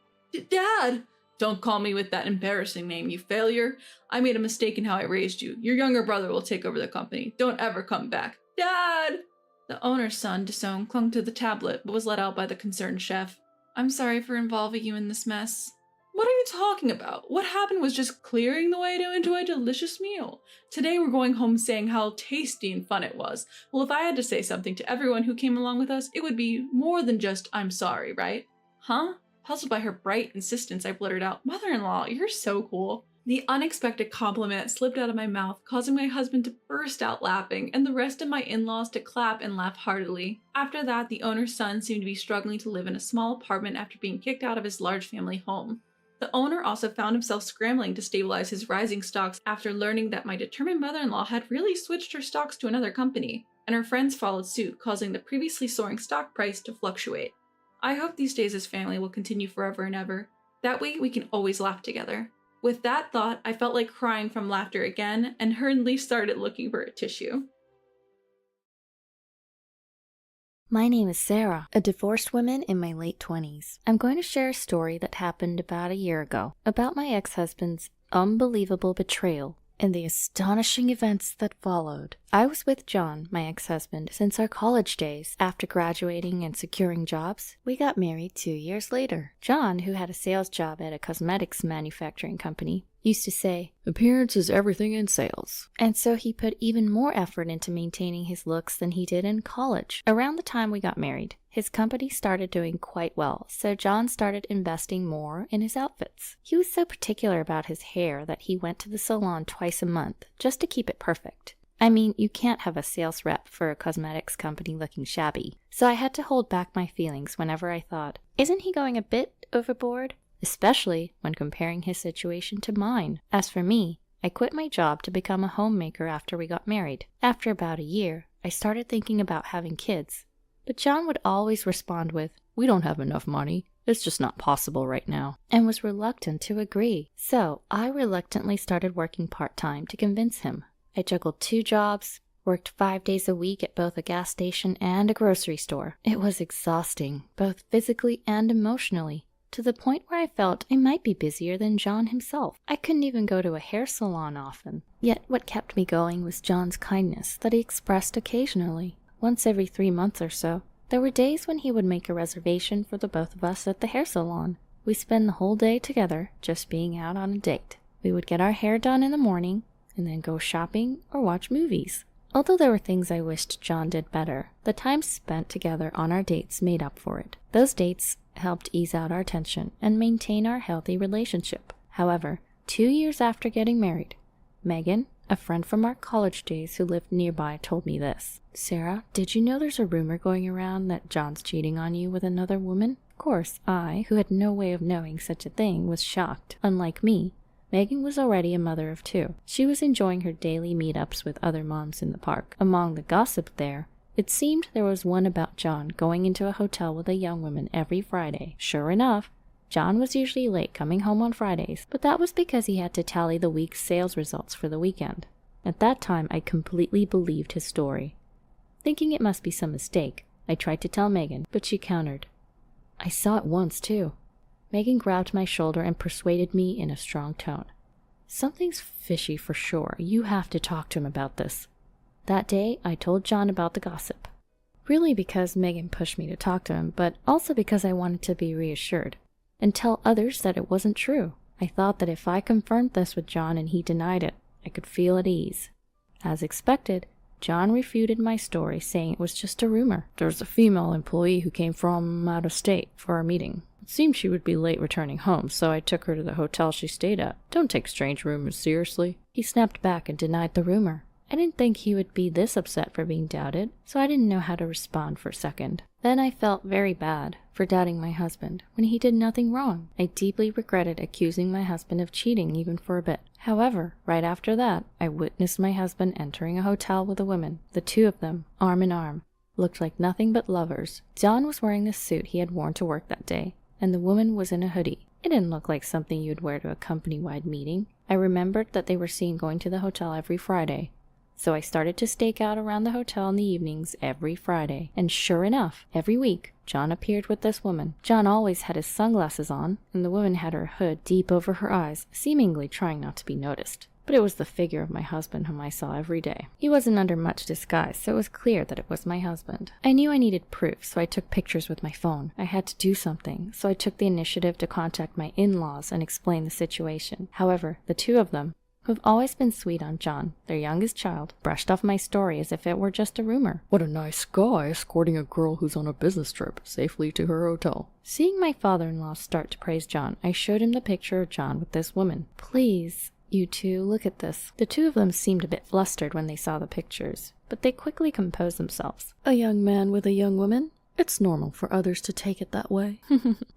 S5: Dad! Don't call me with that embarrassing name, you failure. I made a mistake in how I raised you. Your younger brother will take over the company. Don't ever come back. Dad! The owner's son, Disown, clung to the tablet but was let out by the concerned chef. I'm sorry for involving you in this mess. What are you talking about? What happened was just clearing the way to enjoy a delicious meal. Today we're going home saying how tasty and fun it was. Well, if I had to say something to everyone who came along with us, it would be more than just I'm sorry, right? Huh? Puzzled by her bright insistence, I blurted out, Mother-in-law, you're so cool. The unexpected compliment slipped out of my mouth, causing my husband to burst out laughing and the rest of my in-laws to clap and laugh heartily. After that, the owner's son seemed to be struggling to live in a small apartment after being kicked out of his large family home. The owner also found himself scrambling to stabilize his rising stocks after learning that my determined mother-in-law had really switched her stocks to another company, and her friends followed suit, causing the previously soaring stock price to fluctuate. I hope these days as family will continue forever and ever. That way we can always laugh together. With that thought, I felt like crying from laughter again, and hurriedly started looking for a tissue.
S6: My name is Sarah, a divorced woman in my late 20s. I'm going to share a story that happened about a year ago, about my ex-husband's unbelievable betrayal and the astonishing events that followed. I was with John, my ex-husband, since our college days. After graduating and securing jobs, we got married 2 years later. John, who had a sales job at a cosmetics manufacturing company, used to say, "Appearance is everything in sales." And so he put even more effort into maintaining his looks than he did in college. Around the time we got married, his company started doing quite well, so John started investing more in his outfits. He was so particular about his hair that he went to the salon twice a month, just to keep it perfect. I mean, you can't have a sales rep for a cosmetics company looking shabby. So I had to hold back my feelings whenever I thought, isn't he going a bit overboard? Especially when comparing his situation to mine. As for me, I quit my job to become a homemaker after we got married. After about a year, I started thinking about having kids. But John would always respond with, "We don't have enough money. It's just not possible right now," and was reluctant to agree. So I reluctantly started working part-time to convince him. I juggled 2 jobs, worked 5 days a week at both a gas station and a grocery store. It was exhausting, both physically and emotionally, to the point where I felt I might be busier than John himself. I couldn't even go to a hair salon often. Yet what kept me going was John's kindness that he expressed occasionally. Once every 3 months or so, there were days when he would make a reservation for the both of us at the hair salon. We spend the whole day together, just being out on a date. We would get our hair done in the morning, and then go shopping or watch movies. Although there were things I wished John did better, the time spent together on our dates made up for it. Those dates helped ease out our tension and maintain our healthy relationship. However, 2 years after getting married, Megan, a friend from our college days who lived nearby, told me this. "Sarah, did you know there's a rumor going around that John's cheating on you with another woman?" Of course, I, who had no way of knowing such a thing, was shocked. Unlike me, Megan was already a mother of 2. She was enjoying her daily meetups with other moms in the park. Among the gossip there, it seemed there was one about John going into a hotel with a young woman every Friday. Sure enough, John was usually late coming home on Fridays, but that was because he had to tally the week's sales results for the weekend. At that time, I completely believed his story. Thinking it must be some mistake, I tried to tell Megan, but she countered, "I saw it once, too." Megan grabbed my shoulder and persuaded me in a strong tone. "Something's fishy for sure. You have to talk to him about this." That day, I told John about the gossip. Really because Megan pushed me to talk to him, but also because I wanted to be reassured and tell others that it wasn't true. I thought that if I confirmed this with John and he denied it, I could feel at ease. As expected, John refuted my story, saying it was just a rumor. There's a female employee who came from out of state for our meeting. It seemed she would be late returning home, so I took her to the hotel she stayed at. Don't take strange rumors seriously. He snapped back and denied the rumor. I didn't think he would be this upset for being doubted, so I didn't know how to respond for a second. Then I felt very bad for doubting my husband when he did nothing wrong. I deeply regretted accusing my husband of cheating even for a bit. However, right after that, I witnessed my husband entering a hotel with a woman. The two of them, arm in arm, looked like nothing but lovers. John was wearing the suit he had worn to work that day, and the woman was in a hoodie. It didn't look like something you'd wear to a company-wide meeting. I remembered that they were seen going to the hotel every Friday. So I started to stake out around the hotel in the evenings every Friday. And sure enough, every week, John appeared with this woman. John always had his sunglasses on, and the woman had her hood deep over her eyes, seemingly trying not to be noticed. But it was the figure of my husband whom I saw every day. He wasn't under much disguise, so it was clear that it was my husband. I knew I needed proof, so I took pictures with my phone. I had to do something, so I took the initiative to contact my in-laws and explain the situation. However, the two of them, who've always been sweet on John, their youngest child, brushed off my story as if it were just a rumor.
S7: What a nice guy escorting a girl who's on a business trip safely to her hotel.
S6: Seeing my father-in-law start to praise John, I showed him the picture of John with this woman. Please, you two, look at this. The two of them seemed a bit flustered when they saw the pictures, but they quickly composed themselves.
S7: A young man with a young woman? It's normal for others to take it that way.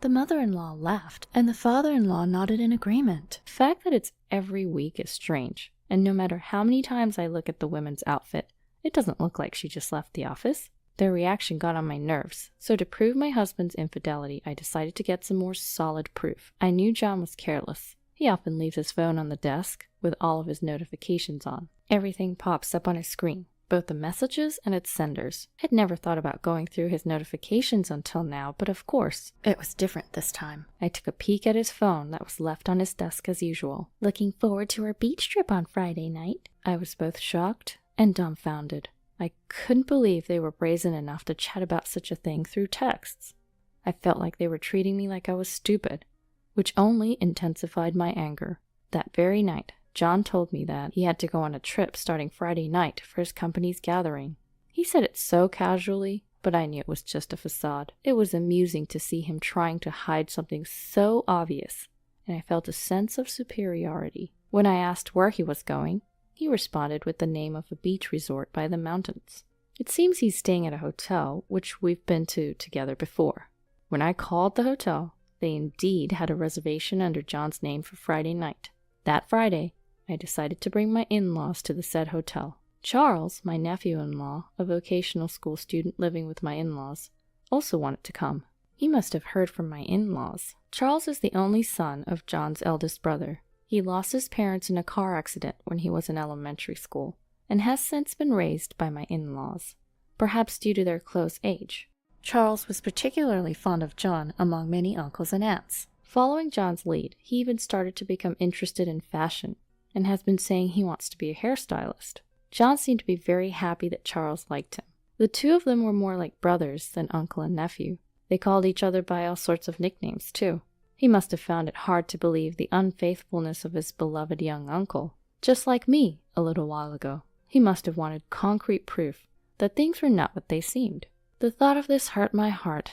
S6: The mother-in-law laughed, and the father-in-law nodded in agreement. The fact that it's every week is strange, and no matter how many times I look at the woman's outfit, it doesn't look like she just left the office. Their reaction got on my nerves, so to prove my husband's infidelity, I decided to get some more solid proof. I knew John was careless. He often leaves his phone on the desk with all of his notifications on. Everything pops up on his screen, both the messages and its senders. I'd never thought about going through his notifications until now, but of course, it was different this time. I took a peek at his phone that was left on his desk as usual. Looking forward to our beach trip on Friday night. I was both shocked and dumbfounded. I couldn't believe they were brazen enough to chat about such a thing through texts. I felt like they were treating me like I was stupid, which only intensified my anger. That very night, John told me that he had to go on a trip starting Friday night for his company's gathering. He said it so casually, but I knew it was just a facade. It was amusing to see him trying to hide something so obvious, and I felt a sense of superiority. When I asked where he was going, he responded with the name of a beach resort by the mountains. It seems he's staying at a hotel, which we've been to together before. When I called the hotel, they indeed had a reservation under John's name for Friday night. That Friday, I decided to bring my in-laws to the said hotel. Charles, my nephew-in-law, a vocational school student living with my in-laws, also wanted to come. He must have heard from my in-laws. Charles is the only son of John's eldest brother. He lost his parents in a car accident when he was in elementary school, and has since been raised by my in-laws, perhaps due to their close age. Charles was particularly fond of John among many uncles and aunts. Following John's lead, he even started to become interested in fashion, and has been saying he wants to be a hairstylist. John seemed to be very happy that Charles liked him. The two of them were more like brothers than uncle and nephew. They called each other by all sorts of nicknames, too. He must have found it hard to believe the unfaithfulness of his beloved young uncle. Just like me, a little while ago. He must have wanted concrete proof that things were not what they seemed. The thought of this hurt my heart,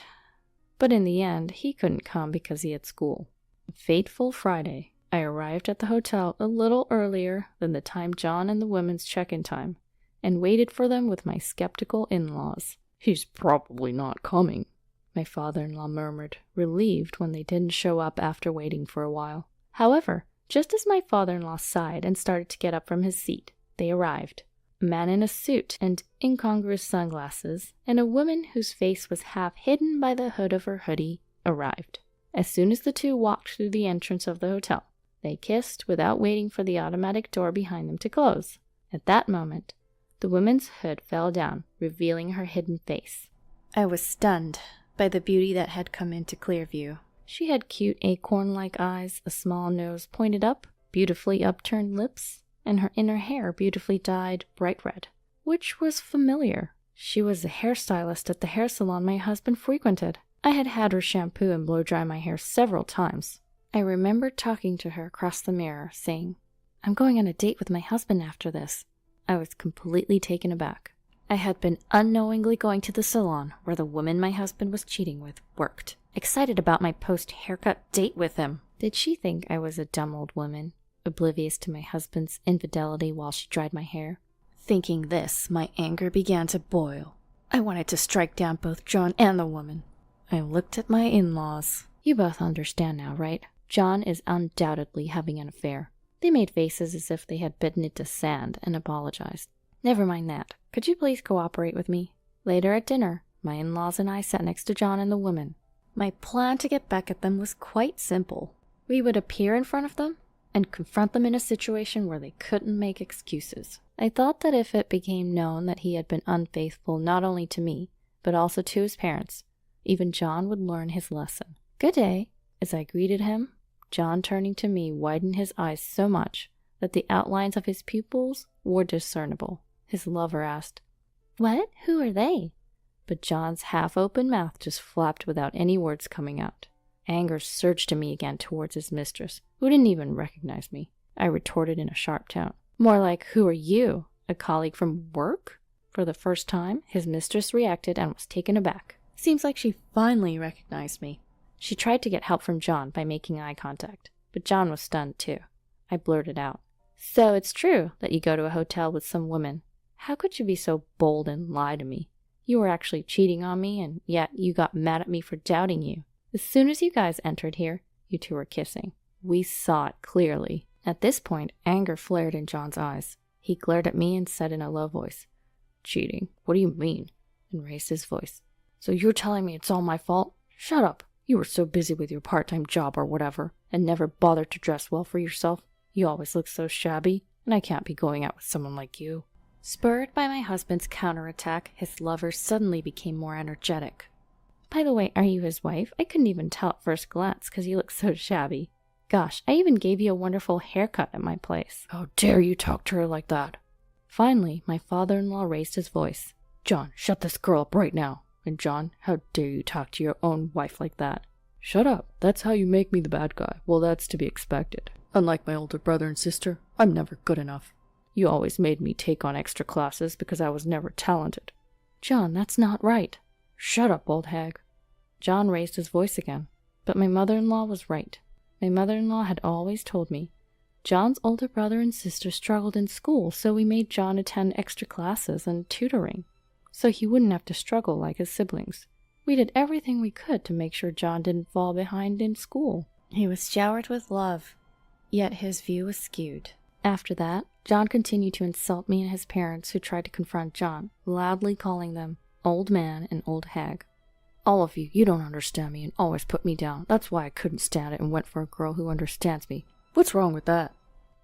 S6: but in the end, he couldn't come because he had school. A fateful Friday, I arrived at the hotel a little earlier than the time John and the women's check-in time, and waited for them with my skeptical in-laws.
S7: He's probably not coming,
S6: my father-in-law murmured, relieved when they didn't show up after waiting for a while. However, just as my father-in-law sighed and started to get up from his seat, they arrived. A man in a suit and incongruous sunglasses, and a woman whose face was half hidden by the hood of her hoodie, arrived. As soon as the two walked through the entrance of the hotel, they kissed without waiting for the automatic door behind them to close. At that moment, the woman's hood fell down, revealing her hidden face. I was stunned by the beauty that had come into clear view. She had cute acorn-like eyes, a small nose pointed up, beautifully upturned lips, and her inner hair beautifully dyed bright red. which was familiar. She was the hairstylist at the hair salon my husband frequented. I had had her shampoo and blow dry my hair several times. I remember talking to her across the mirror, saying, "I'm going on a date with my husband after this." I was completely taken aback. I had been unknowingly going to the salon where the woman my husband was cheating with worked, excited about my post-haircut date with him. Did she think I was a dumb old woman, oblivious to my husband's infidelity while she dried my hair? Thinking this, my anger began to boil. I wanted to strike down both John and the woman. I looked at my in-laws. You both understand now, right? John is undoubtedly having an affair. They made faces as if they had bitten into sand and apologized. Never mind that. Could you please cooperate with me? Later at dinner, my in-laws and I sat next to John and the woman. My plan to get back at them was quite simple. We would appear in front of them and confront them in a situation where they couldn't make excuses. I thought that if it became known that he had been unfaithful not only to me, but also to his parents, even John would learn his lesson. "Good day." As I greeted him, John, turning to me, widened his eyes so much that the outlines of his pupils were discernible. His lover asked, "What? Who are they?" But John's half-open mouth just flapped without any words coming out. Anger surged in me again towards his mistress, who didn't even recognize me. I retorted in a sharp tone. "More like, who are you? A colleague from work?" For the first time, his mistress reacted and was taken aback. Seems like she finally recognized me. She tried to get help from John by making eye contact, but John was stunned too. I blurted out, "So it's true that you go to a hotel with some woman. How could you be so bold and lie to me? You were actually cheating on me, and yet you got mad at me for doubting you. As soon as you guys entered here, you two were kissing. We saw it clearly." At this point, anger flared in John's eyes. He glared at me and said in a low voice, "Cheating? What do you mean?" and raised his voice. "So you're telling me it's all my fault? Shut up. You were so busy with your part-time job or whatever, and never bothered to dress well for yourself. You always look so shabby, and I can't be going out with someone like you." Spurred by my husband's counterattack, his lover suddenly became more energetic. "By the way, are you his wife? I couldn't even tell at first glance because you look so shabby. Gosh, I even gave you a wonderful haircut at my place."
S7: How dare you talk to her like that?
S6: Finally, my father-in-law raised his voice.
S7: "John, shut this girl up right now. And John, how dare you talk to your own wife like that?" "Shut up. That's how you make me the bad guy. Well, that's to be expected. Unlike my older brother and sister, I'm never good enough. You always made me take on extra classes because I was never talented."
S6: "John, that's not right."
S7: "Shut up, old hag."
S6: John raised his voice again, but my mother-in-law was right. My mother-in-law had always told me, John's older brother and sister struggled in school, so we made John attend extra classes and tutoring, so he wouldn't have to struggle like his siblings. We did everything we could to make sure John didn't fall behind in school. He was showered with love, yet his view was skewed. After that, John continued to insult me and his parents, who tried to confront John, loudly calling them old man and old hag.
S7: "All of you don't understand me and always put me down. That's why I couldn't stand it and went for a girl who understands me. What's wrong with that?"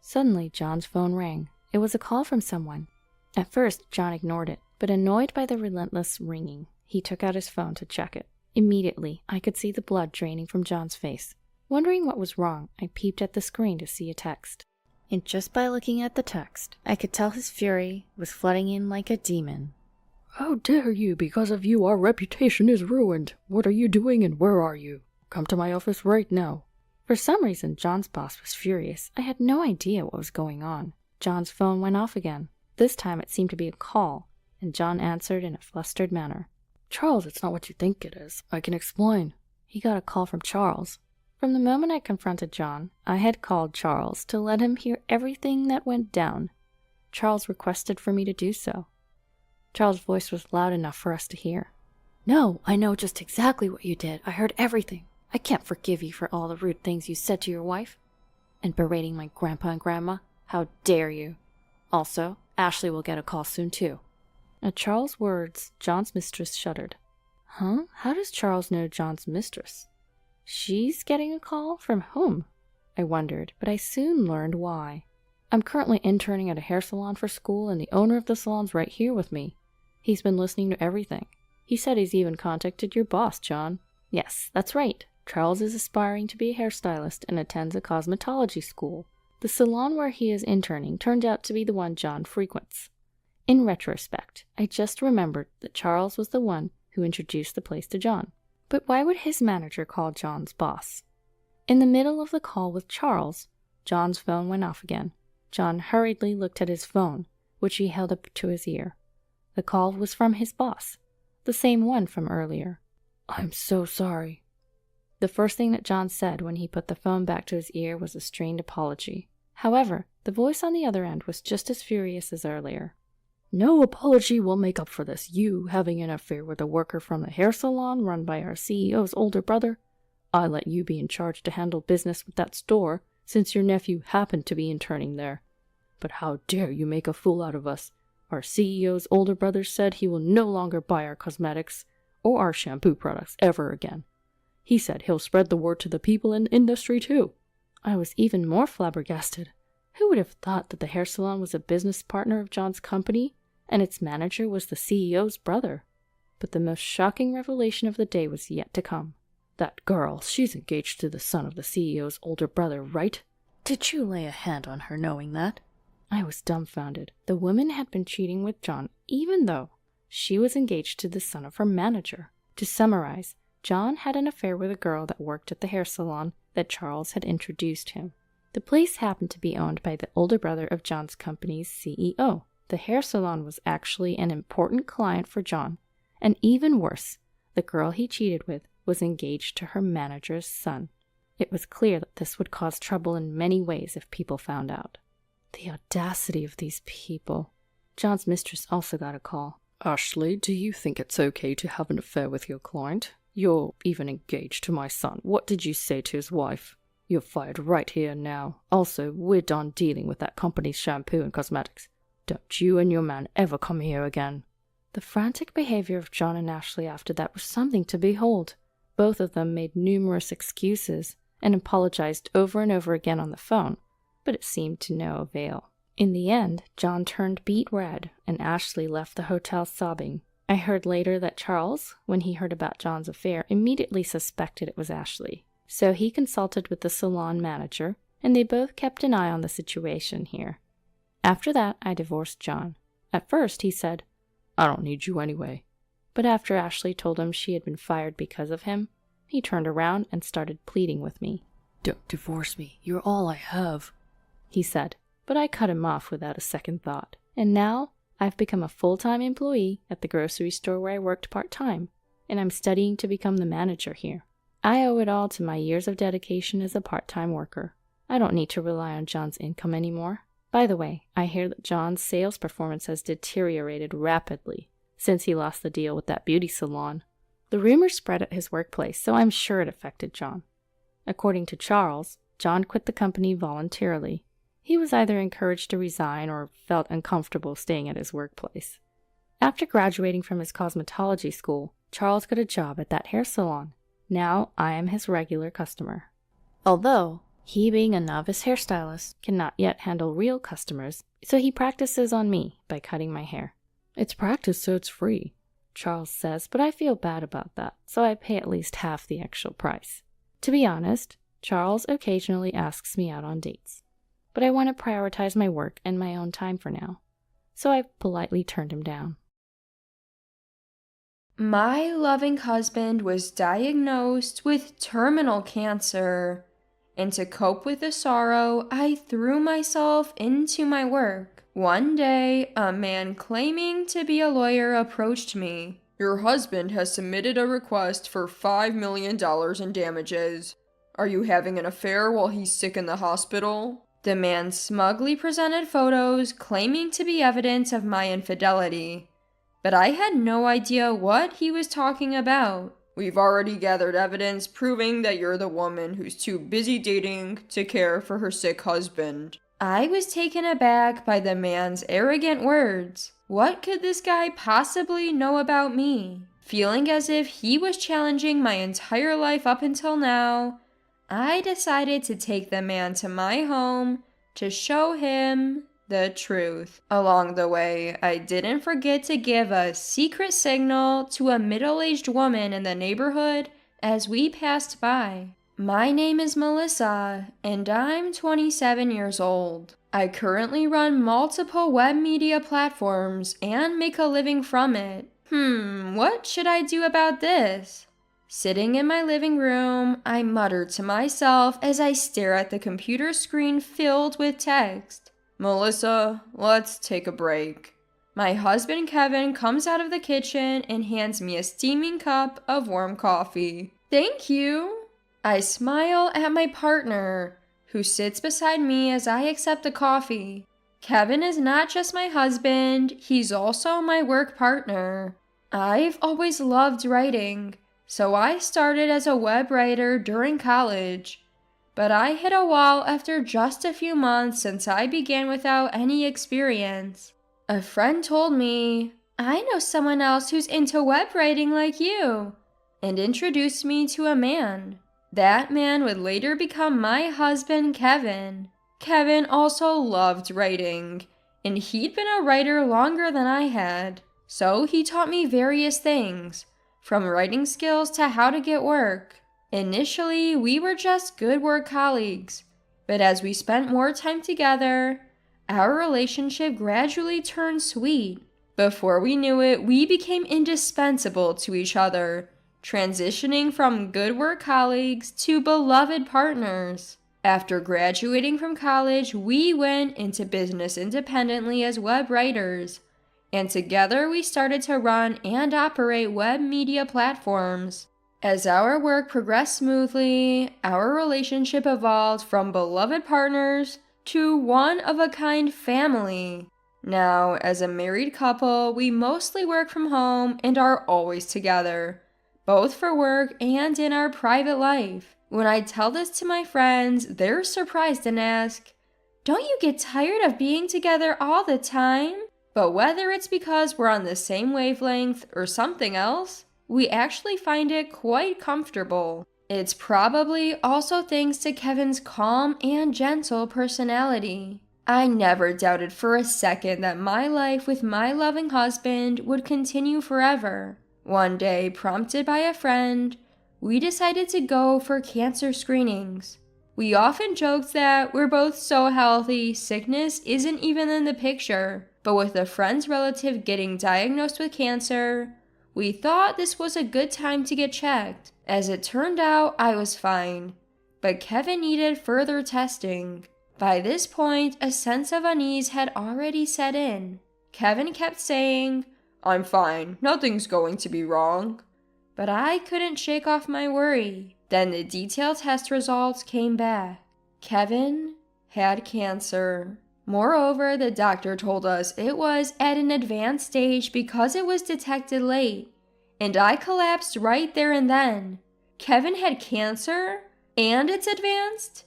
S6: Suddenly, John's phone rang. It was a call from someone. At first, John ignored it, but annoyed by the relentless ringing, he took out his phone to check it. Immediately, I could see the blood draining from John's face. Wondering what was wrong, I peeped at the screen to see a text. And just by looking at the text, I could tell his fury was flooding in like a demon.
S7: "How dare you? Because of you, our reputation is ruined. What are you doing and where are you? Come to my office right now."
S6: For some reason, John's boss was furious. I had no idea what was going on. John's phone went off again. This time it seemed to be a call, and John answered in a flustered manner.
S7: "Charles, it's not what you think it is. I can explain."
S6: He got a call from Charles. From the moment I confronted John, I had called Charles to let him hear everything that went down. Charles requested for me to do so. Charles' voice was loud enough for us to hear. "No, I know just exactly what you did. I heard everything. I can't forgive you for all the rude things you said to your wife. And berating my grandpa and grandma. How dare you? Also, Ashley will get a call soon too." At Charles' words, John's mistress shuddered. Huh? How does Charles know John's mistress? She's getting a call? From whom? I wondered, but I soon learned why. I'm currently interning at a hair salon for school, and the owner of the salon's right here with me. He's been listening to everything. He said he's even contacted your boss, John. Yes, that's right. Charles is aspiring to be a hairstylist and attends a cosmetology school. The salon where he is interning turned out to be the one John frequents. In retrospect, I just remembered that Charles was the one who introduced the place to John. But why would his manager call John's boss? In the middle of the call with Charles, John's phone went off again. John hurriedly looked at his phone, which he held up to his ear. The call was from his boss, the same one from earlier. "I'm so sorry." The first thing that John said when he put the phone back to his ear was a strained apology. However, the voice on the other end was just as furious as earlier. "No apology will make up for this. You having an affair with a worker from the hair salon run by our CEO's older brother. I let you be in charge to handle business with that store, since your nephew happened to be interning there. But how dare you make a fool out of us? Our CEO's older brother said he will no longer buy our cosmetics or our shampoo products ever again. He said he'll spread the word to the people in the industry too." I was even more flabbergasted. Who would have thought that the hair salon was a business partner of John's company, and its manager was the CEO's brother? But the most shocking revelation of the day was yet to come. "That girl, she's engaged to the son of the CEO's older brother, right? Did you lay a hand on her knowing that?" I was dumbfounded. The woman had been cheating with John, even though she was engaged to the son of her manager. To summarize, John had an affair with a girl that worked at the hair salon that Charles had introduced him. The place happened to be owned by the older brother of John's company's CEO. The hair salon was actually an important client for John, and even worse, the girl he cheated with was engaged to her manager's son. It was clear that this would cause trouble in many ways if people found out. The audacity of these people. John's mistress also got a call. "Ashley, do you think it's okay to have an affair with your client? You're even engaged to my son. What did you say to his wife? You're fired right here and now. Also, we're done dealing with that company's shampoo and cosmetics. Don't you and your man ever come here again." The frantic behavior of John and Ashley after that was something to behold. Both of them made numerous excuses and apologized over and over again on the phone, but it seemed to no avail. In the end, John turned beet red, and Ashley left the hotel sobbing. I heard later that Charles, when he heard about John's affair, immediately suspected it was Ashley. So he consulted with the salon manager, and they both kept an eye on the situation here. After that, I divorced John. At first, he said, "I don't need you anyway." But after Ashley told him she had been fired because of him, he turned around and started pleading with me. "Don't divorce me. You're all I have," he said. But I cut him off without a second thought. And now, I've become a full-time employee at the grocery store where I worked part-time, and I'm studying to become the manager here. I owe it all to my years of dedication as a part-time worker. I don't need to rely on John's income anymore. By the way, I hear that John's sales performance has deteriorated rapidly since he lost the deal with that beauty salon. The rumor spread at his workplace, so I'm sure it affected John. According to Charles, John quit the company voluntarily. He was either encouraged to resign or felt uncomfortable staying at his workplace. After graduating from his cosmetology school, Charles got a job at that hair salon. Now I am his regular customer. Although, he being a novice hairstylist cannot yet handle real customers, so he practices on me by cutting my hair. "It's practice, so it's free," Charles says, but I feel bad about that, so I pay at least half the actual price. To be honest, Charles occasionally asks me out on dates, but I want to prioritize my work and my own time for now, so I politely turned him down.
S8: My loving husband was diagnosed with terminal cancer, and to cope with the sorrow, I threw myself into my work. One day, a man claiming to be a lawyer approached me. "Your husband has submitted a request for $5 million in damages. Are you having an affair while he's sick in the hospital?" The man smugly presented photos claiming to be evidence of my infidelity, but I had no idea what he was talking about. "We've already gathered evidence proving that you're the woman who's too busy dating to care for her sick husband." I was taken aback by the man's arrogant words. What could this guy possibly know about me? Feeling as if he was challenging my entire life up until now, I decided to take the man to my home to show him the truth. Along the way, I didn't forget to give a secret signal to a middle-aged woman in the neighborhood as we passed by. My name is Melissa, and I'm 27 years old. I currently run multiple web media platforms and make a living from it. What should I do about this? Sitting in my living room, I mutter to myself as I stare at the computer screen filled with text. Melissa, let's take a break. My husband Kevin comes out of the kitchen and hands me a steaming cup of warm coffee. Thank you. I smile at my partner, who sits beside me as I accept the coffee. Kevin is not just my husband, he's also my work partner. I've always loved writing, so I started as a web writer during college. But I hit a wall after just a few months since I began without any experience. A friend told me, I know someone else who's into web writing like you, and introduced me to a man. That man would later become my husband, Kevin. Kevin also loved writing, and he'd been a writer longer than I had. So he taught me various things, from writing skills to how to get work. Initially, we were just good work colleagues, but as we spent more time together, our relationship gradually turned sweet. Before we knew it, we became indispensable to each other, transitioning from good work colleagues to beloved partners. After graduating from college, we went into business independently as web writers, and together we started to run and operate web media platforms. As our work progressed smoothly, our relationship evolved from beloved partners to one-of-a-kind family. Now, as a married couple, we mostly work from home and are always together, both for work and in our private life. When I tell this to my friends, they're surprised and ask, "Don't you get tired of being together all the time?" But whether it's because we're on the same wavelength or something else, we actually find it quite comfortable. It's probably also thanks to Kevin's calm and gentle personality. I never doubted for a second that my life with my loving husband would continue forever. One day, prompted by a friend, we decided to go for cancer screenings. We often joked that we're both so healthy, sickness isn't even in the picture. But with a friend's relative getting diagnosed with cancer, we thought this was a good time to get checked. As it turned out, I was fine, but Kevin needed further testing. By this point, a sense of unease had already set in. Kevin kept saying, "I'm fine, nothing's going to be wrong." But I couldn't shake off my worry. Then the detailed test results came back. Kevin had cancer. Moreover, the doctor told us it was at an advanced stage because it was detected late, and I collapsed right there and then. Kevin had cancer, and it's advanced?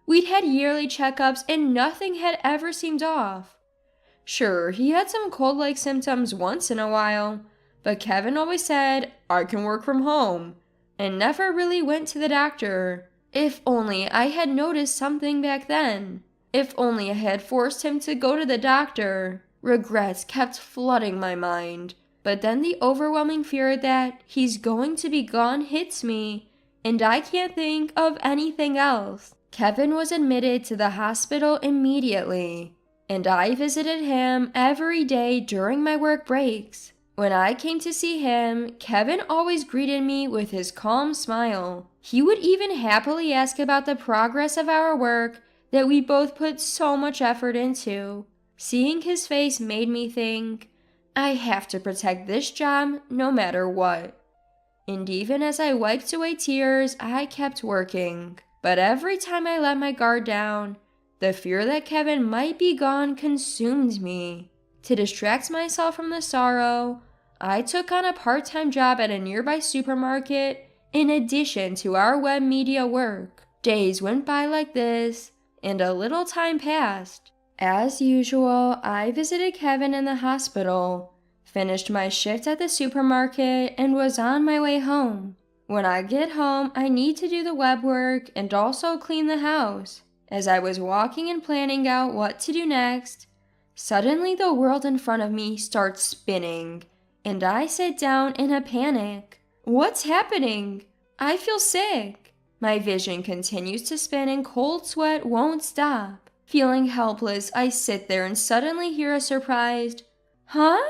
S8: We'd had yearly checkups and nothing had ever seemed off. Sure, he had some cold-like symptoms once in a while, but Kevin always said, "I can work from home," and never really went to the doctor. If only I had noticed something back then. If only I had forced him to go to the doctor. Regrets kept flooding my mind, but then the overwhelming fear that he's going to be gone hits me, and I can't think of anything else. Kevin was admitted to the hospital immediately, and I visited him every day during my work breaks. When I came to see him, Kevin always greeted me with his calm smile. He would even happily ask about the progress of our work that we both put so much effort into. Seeing his face made me think, I have to protect this job no matter what. And even as I wiped away tears, I kept working. But every time I let my guard down, the fear that Kevin might be gone consumed me. To distract myself from the sorrow, I took on a part-time job at a nearby supermarket in addition to our web media work. Days went by like this, and a little time passed. As usual, I visited Kevin in the hospital, finished my shift at the supermarket, and was on my way home. When I get home, I need to do the web work and also clean the house. As I was walking and planning out what to do next, suddenly the world in front of me starts spinning, and I sit down in a panic. What's happening? I feel sick. My vision continues to spin and cold sweat won't stop. Feeling helpless, I sit there and suddenly hear a surprised, "Huh?"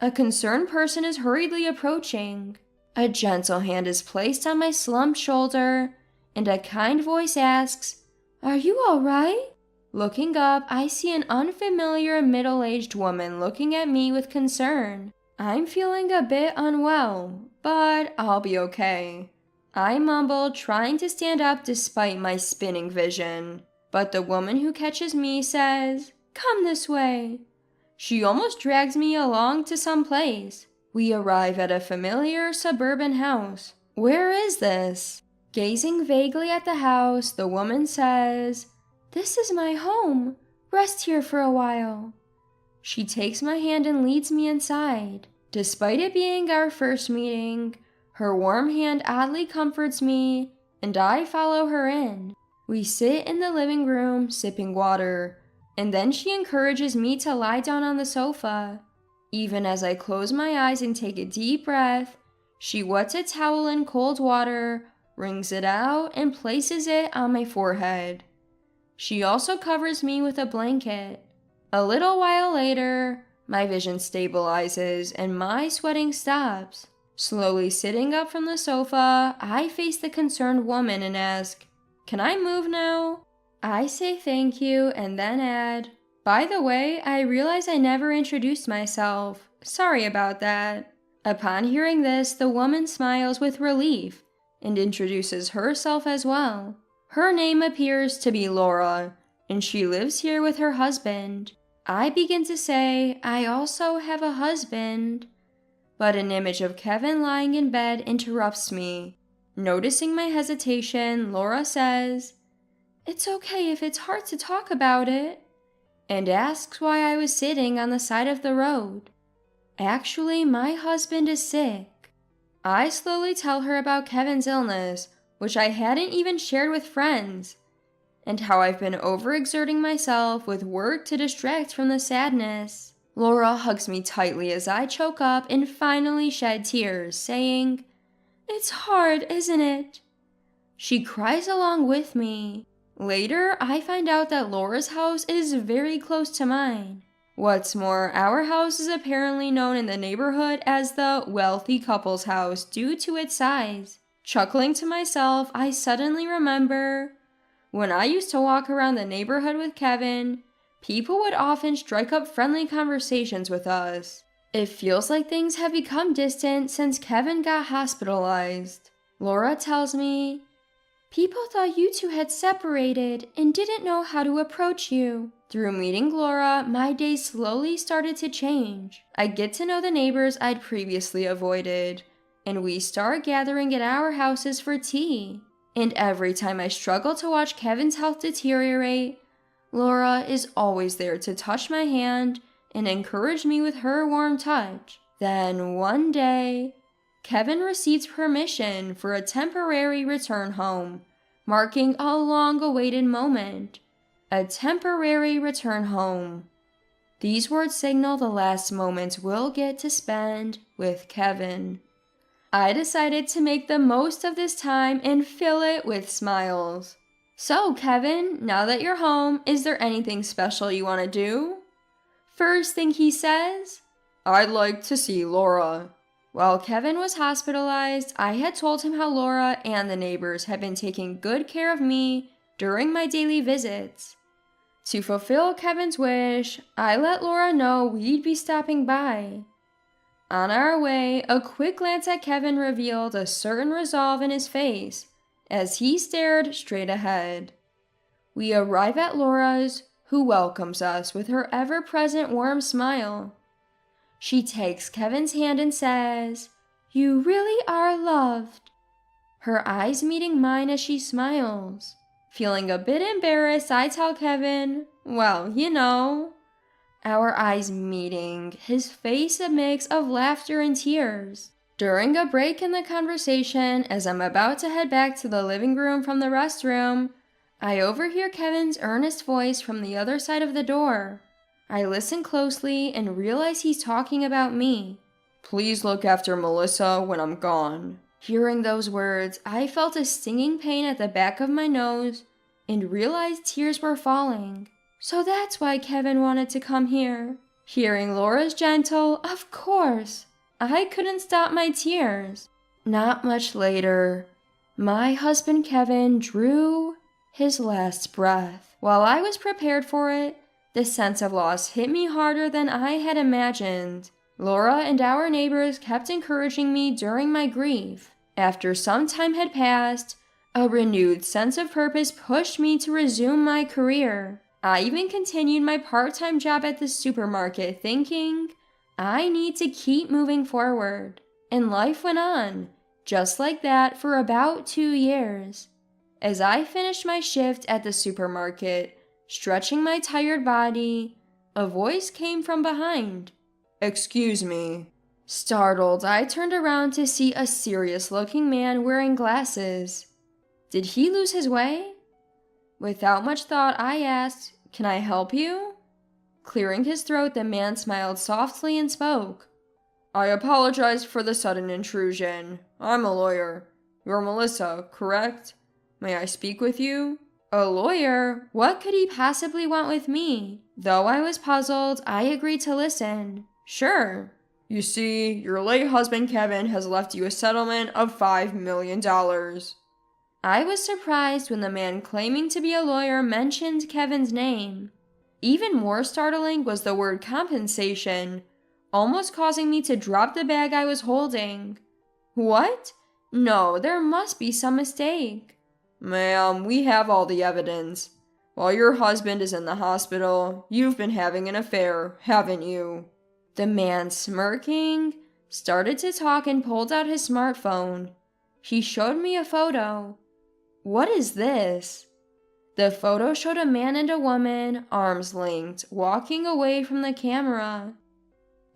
S8: A concerned person is hurriedly approaching. A gentle hand is placed on my slumped shoulder, and a kind voice asks, "Are you all right?" Looking up, I see an unfamiliar middle-aged woman looking at me with concern. I'm feeling a bit unwell, but I'll be okay. I mumble, trying to stand up despite my spinning vision. But the woman who catches me says, "Come this way." She almost drags me along to some place. We arrive at a familiar suburban house. Where is this? Gazing vaguely at the house, the woman says, "This is my home. Rest here for a while." She takes my hand and leads me inside. Despite it being our first meeting, her warm hand oddly comforts me, and I follow her in. We sit in the living room, sipping water, and then she encourages me to lie down on the sofa. Even as I close my eyes and take a deep breath, she wets a towel in cold water, wrings it out, and places it on my forehead. She also covers me with a blanket. A little while later, my vision stabilizes and my sweating stops. Slowly sitting up from the sofa, I face the concerned woman and ask, "Can I move now?" I say thank you and then add, "By the way, I realize I never introduced myself. Sorry about that." Upon hearing this, the woman smiles with relief and introduces herself as well. Her name appears to be Laura, and she lives here with her husband. I begin to say, I also have a husband, but an image of Kevin lying in bed interrupts me. Noticing my hesitation, Laura says, "It's okay if it's hard to talk about it," and asks why I was sitting on the side of the road. Actually, my husband is sick. I slowly tell her about Kevin's illness, which I hadn't even shared with friends, and how I've been overexerting myself with work to distract from the sadness. Laura hugs me tightly as I choke up and finally shed tears, saying, "It's hard, isn't it?" She cries along with me. Later, I find out that Laura's house is very close to mine. What's more, our house is apparently known in the neighborhood as the wealthy couple's house due to its size. Chuckling to myself, I suddenly remember when I used to walk around the neighborhood with Kevin, people would often strike up friendly conversations with us. It feels like things have become distant since Kevin got hospitalized. Laura tells me, "People thought you two had separated and didn't know how to approach you." Through meeting Laura, my days slowly started to change. I get to know the neighbors I'd previously avoided, and we start gathering at our houses for tea. And every time I struggle to watch Kevin's health deteriorate, Laura is always there to touch my hand and encourage me with her warm touch. Then one day, Kevin receives permission for a temporary return home, marking a long-awaited moment. A temporary return home. These words signal the last moments we'll get to spend with Kevin. I decided to make the most of this time and fill it with smiles. "So, Kevin, now that you're home, is there anything special you want to do?" First thing he says, "I'd like to see Laura." While Kevin was hospitalized, I had told him how Laura and the neighbors had been taking good care of me during my daily visits. To fulfill Kevin's wish, I let Laura know we'd be stopping by. On our way, a quick glance at Kevin revealed a certain resolve in his face as he stared straight ahead. We arrive at Laura's, who welcomes us with her ever-present warm smile. She takes Kevin's hand and says, "You really are loved." Her eyes meeting mine as she smiles. Feeling a bit embarrassed, I tell Kevin, "Well, you know." Our eyes meeting, his face a mix of laughter and tears. During a break in the conversation, as I'm about to head back to the living room from the restroom, I overhear Kevin's earnest voice from the other side of the door. I listen closely and realize he's talking about me. "Please look after Melissa when I'm gone." Hearing those words, I felt a stinging pain at the back of my nose, and realized tears were falling. So that's why Kevin wanted to come here. Hearing Laura's gentle, "Of course," I couldn't stop my tears. Not much later, my husband Kevin drew his last breath. While I was prepared for it, the sense of loss hit me harder than I had imagined. Laura and our neighbors kept encouraging me during my grief. After some time had passed, a renewed sense of purpose pushed me to resume my career. I even continued my part-time job at the supermarket, thinking, I need to keep moving forward. And life went on, just like that, for about 2 years. As I finished my shift at the supermarket, stretching my tired body, a voice came from behind. "Excuse me." Startled, I turned around to see a serious-looking man wearing glasses. Did he lose his way? Without much thought, I asked, "Can I help you?" Clearing his throat, the man smiled softly and spoke. "I apologize for the sudden intrusion. I'm a lawyer. You're Melissa, correct? May I speak with you?" A lawyer? What could he possibly want with me? Though I was puzzled, I agreed to listen. Sure. "You see, your late husband Kevin has left you a settlement of $5 million. I was surprised when the man claiming to be a lawyer mentioned Kevin's name. Even more startling was the word compensation, almost causing me to drop the bag I was holding. What? No, there must be some mistake. "Ma'am, we have all the evidence. While your husband is in the hospital, you've been having an affair, haven't you?" The man, smirking, started to talk and pulled out his smartphone. He showed me a photo. What is this? The photo showed a man and a woman, arms linked, walking away from the camera.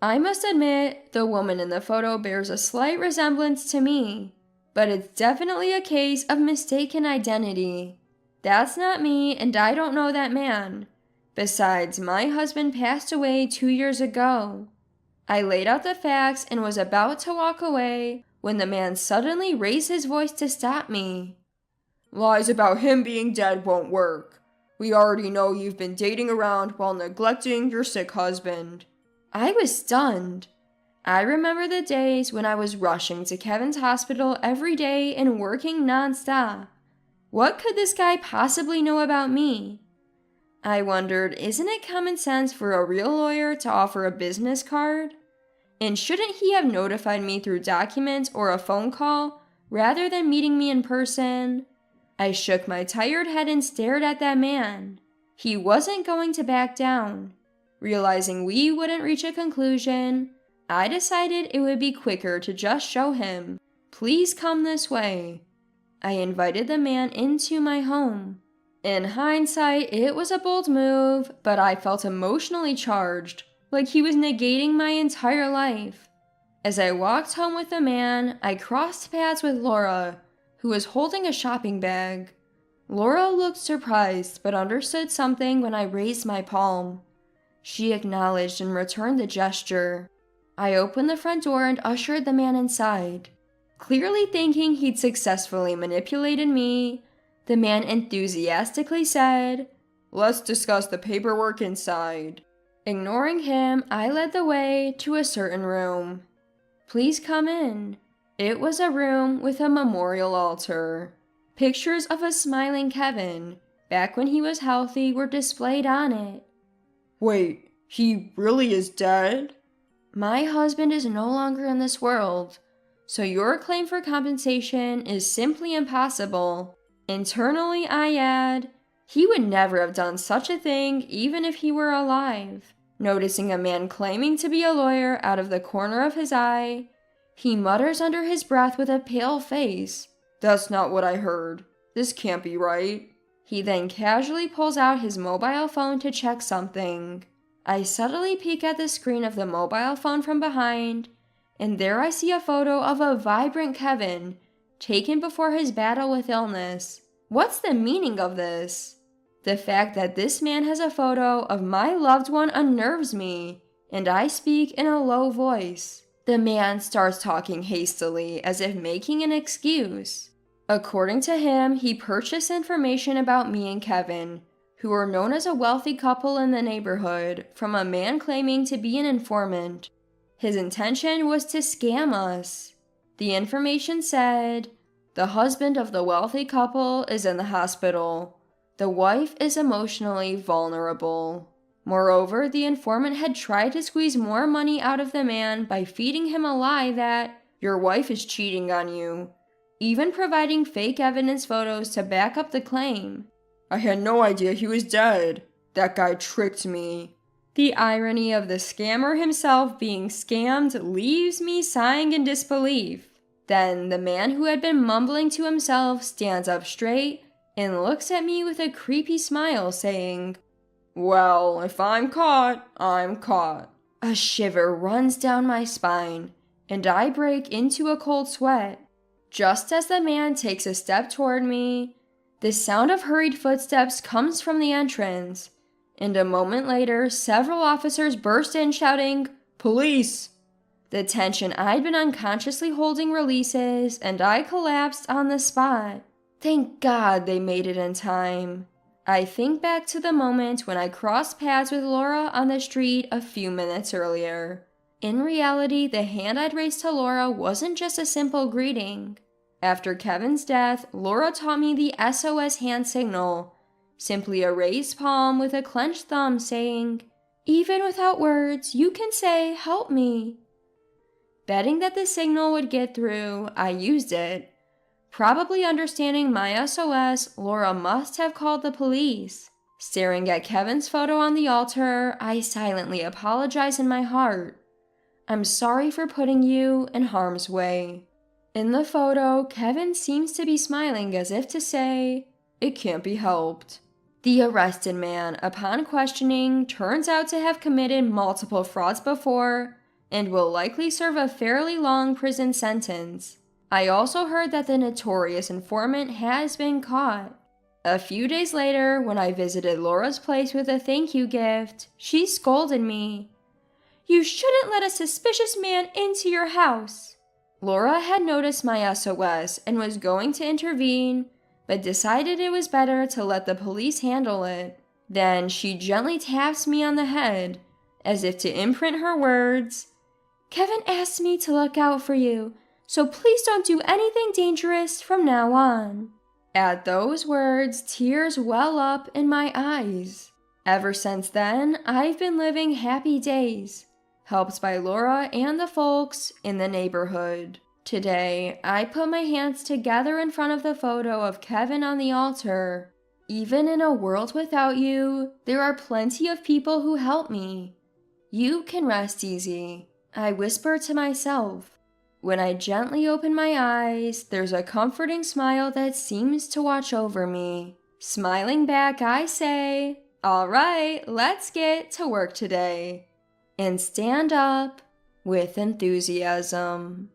S8: I must admit, the woman in the photo bears a slight resemblance to me, but it's definitely a case of mistaken identity. That's not me, and I don't know that man. Besides, my husband passed away 2 years ago. I laid out the facts and was about to walk away when the man suddenly raised his voice to stop me. "Lies about him being dead won't work. We already know you've been dating around while neglecting your sick husband." I was stunned. I remember the days when I was rushing to Kevin's hospital every day and working nonstop. What could this guy possibly know about me? I wondered, isn't it common sense for a real lawyer to offer a business card? And shouldn't he have notified me through documents or a phone call rather than meeting me in person? I shook my tired head and stared at that man. He wasn't going to back down. Realizing we wouldn't reach a conclusion, I decided it would be quicker to just show him, "Please come this way." I invited the man into my home. In hindsight, it was a bold move, but I felt emotionally charged, like he was negating my entire life. As I walked home with the man, I crossed paths with Laura, who was holding a shopping bag. Laura looked surprised, but understood something when I raised my palm. She acknowledged and returned the gesture. I opened the front door and ushered the man inside. Clearly thinking he'd successfully manipulated me, the man enthusiastically said, "Let's discuss the paperwork inside." Ignoring him, I led the way to a certain room. "Please come in." It was a room with a memorial altar. Pictures of a smiling Kevin, back when he was healthy, were displayed on it. "Wait, he really is dead?" "My husband is no longer in this world, so your claim for compensation is simply impossible." Internally, I add, he would never have done such a thing even if he were alive. Noticing a man claiming to be a lawyer out of the corner of his eye, he mutters under his breath with a pale face, "That's not what I heard. This can't be right." He then casually pulls out his mobile phone to check something. I subtly peek at the screen of the mobile phone from behind, and there I see a photo of a vibrant Kevin, taken before his battle with illness. What's the meaning of this? The fact that this man has a photo of my loved one unnerves me, and I speak in a low voice. The man starts talking hastily, as if making an excuse. According to him, he purchased information about me and Kevin, who were known as a wealthy couple in the neighborhood, from a man claiming to be an informant. His intention was to scam us. The information said, the husband of the wealthy couple is in the hospital. The wife is emotionally vulnerable. Moreover, the informant had tried to squeeze more money out of the man by feeding him a lie that your wife is cheating on you, even providing fake evidence photos to back up the claim. I had no idea he was dead. That guy tricked me. The irony of the scammer himself being scammed leaves me sighing in disbelief. Then the man who had been mumbling to himself stands up straight and looks at me with a creepy smile, saying, well, if I'm caught, I'm caught. A shiver runs down my spine, and I break into a cold sweat. Just as the man takes a step toward me, the sound of hurried footsteps comes from the entrance, and a moment later, several officers burst in shouting, police! The tension I'd been unconsciously holding releases, and I collapsed on the spot. Thank God they made it in time. I think back to the moment when I crossed paths with Laura on the street a few minutes earlier. In reality, the hand I'd raised to Laura wasn't just a simple greeting. After Kevin's death, Laura taught me the SOS hand signal, simply a raised palm with a clenched thumb saying, even without words, you can say, help me. Betting that the signal would get through, I used it. Probably understanding my SOS, Laura must have called the police. Staring at Kevin's photo on the altar, I silently apologize in my heart. I'm sorry for putting you in harm's way. In the photo, Kevin seems to be smiling as if to say, it can't be helped. The arrested man, upon questioning, turns out to have committed multiple frauds before and will likely serve a fairly long prison sentence. I also heard that the notorious informant has been caught. A few days later, when I visited Laura's place with a thank you gift, she scolded me. You shouldn't let a suspicious man into your house. Laura had noticed my SOS and was going to intervene, but decided it was better to let the police handle it. Then she gently taps me on the head, as if to imprint her words, Kevin asked me to look out for you, so please don't do anything dangerous from now on. At those words, tears well up in my eyes. Ever since then, I've been living happy days, helped by Laura and the folks in the neighborhood. Today, I put my hands together in front of the photo of Kevin on the altar. Even in a world without you, there are plenty of people who help me. You can rest easy, I whisper to myself. When I gently open my eyes, there's a comforting smile that seems to watch over me. Smiling back, I say, all right, let's get to work today. And stand up with enthusiasm.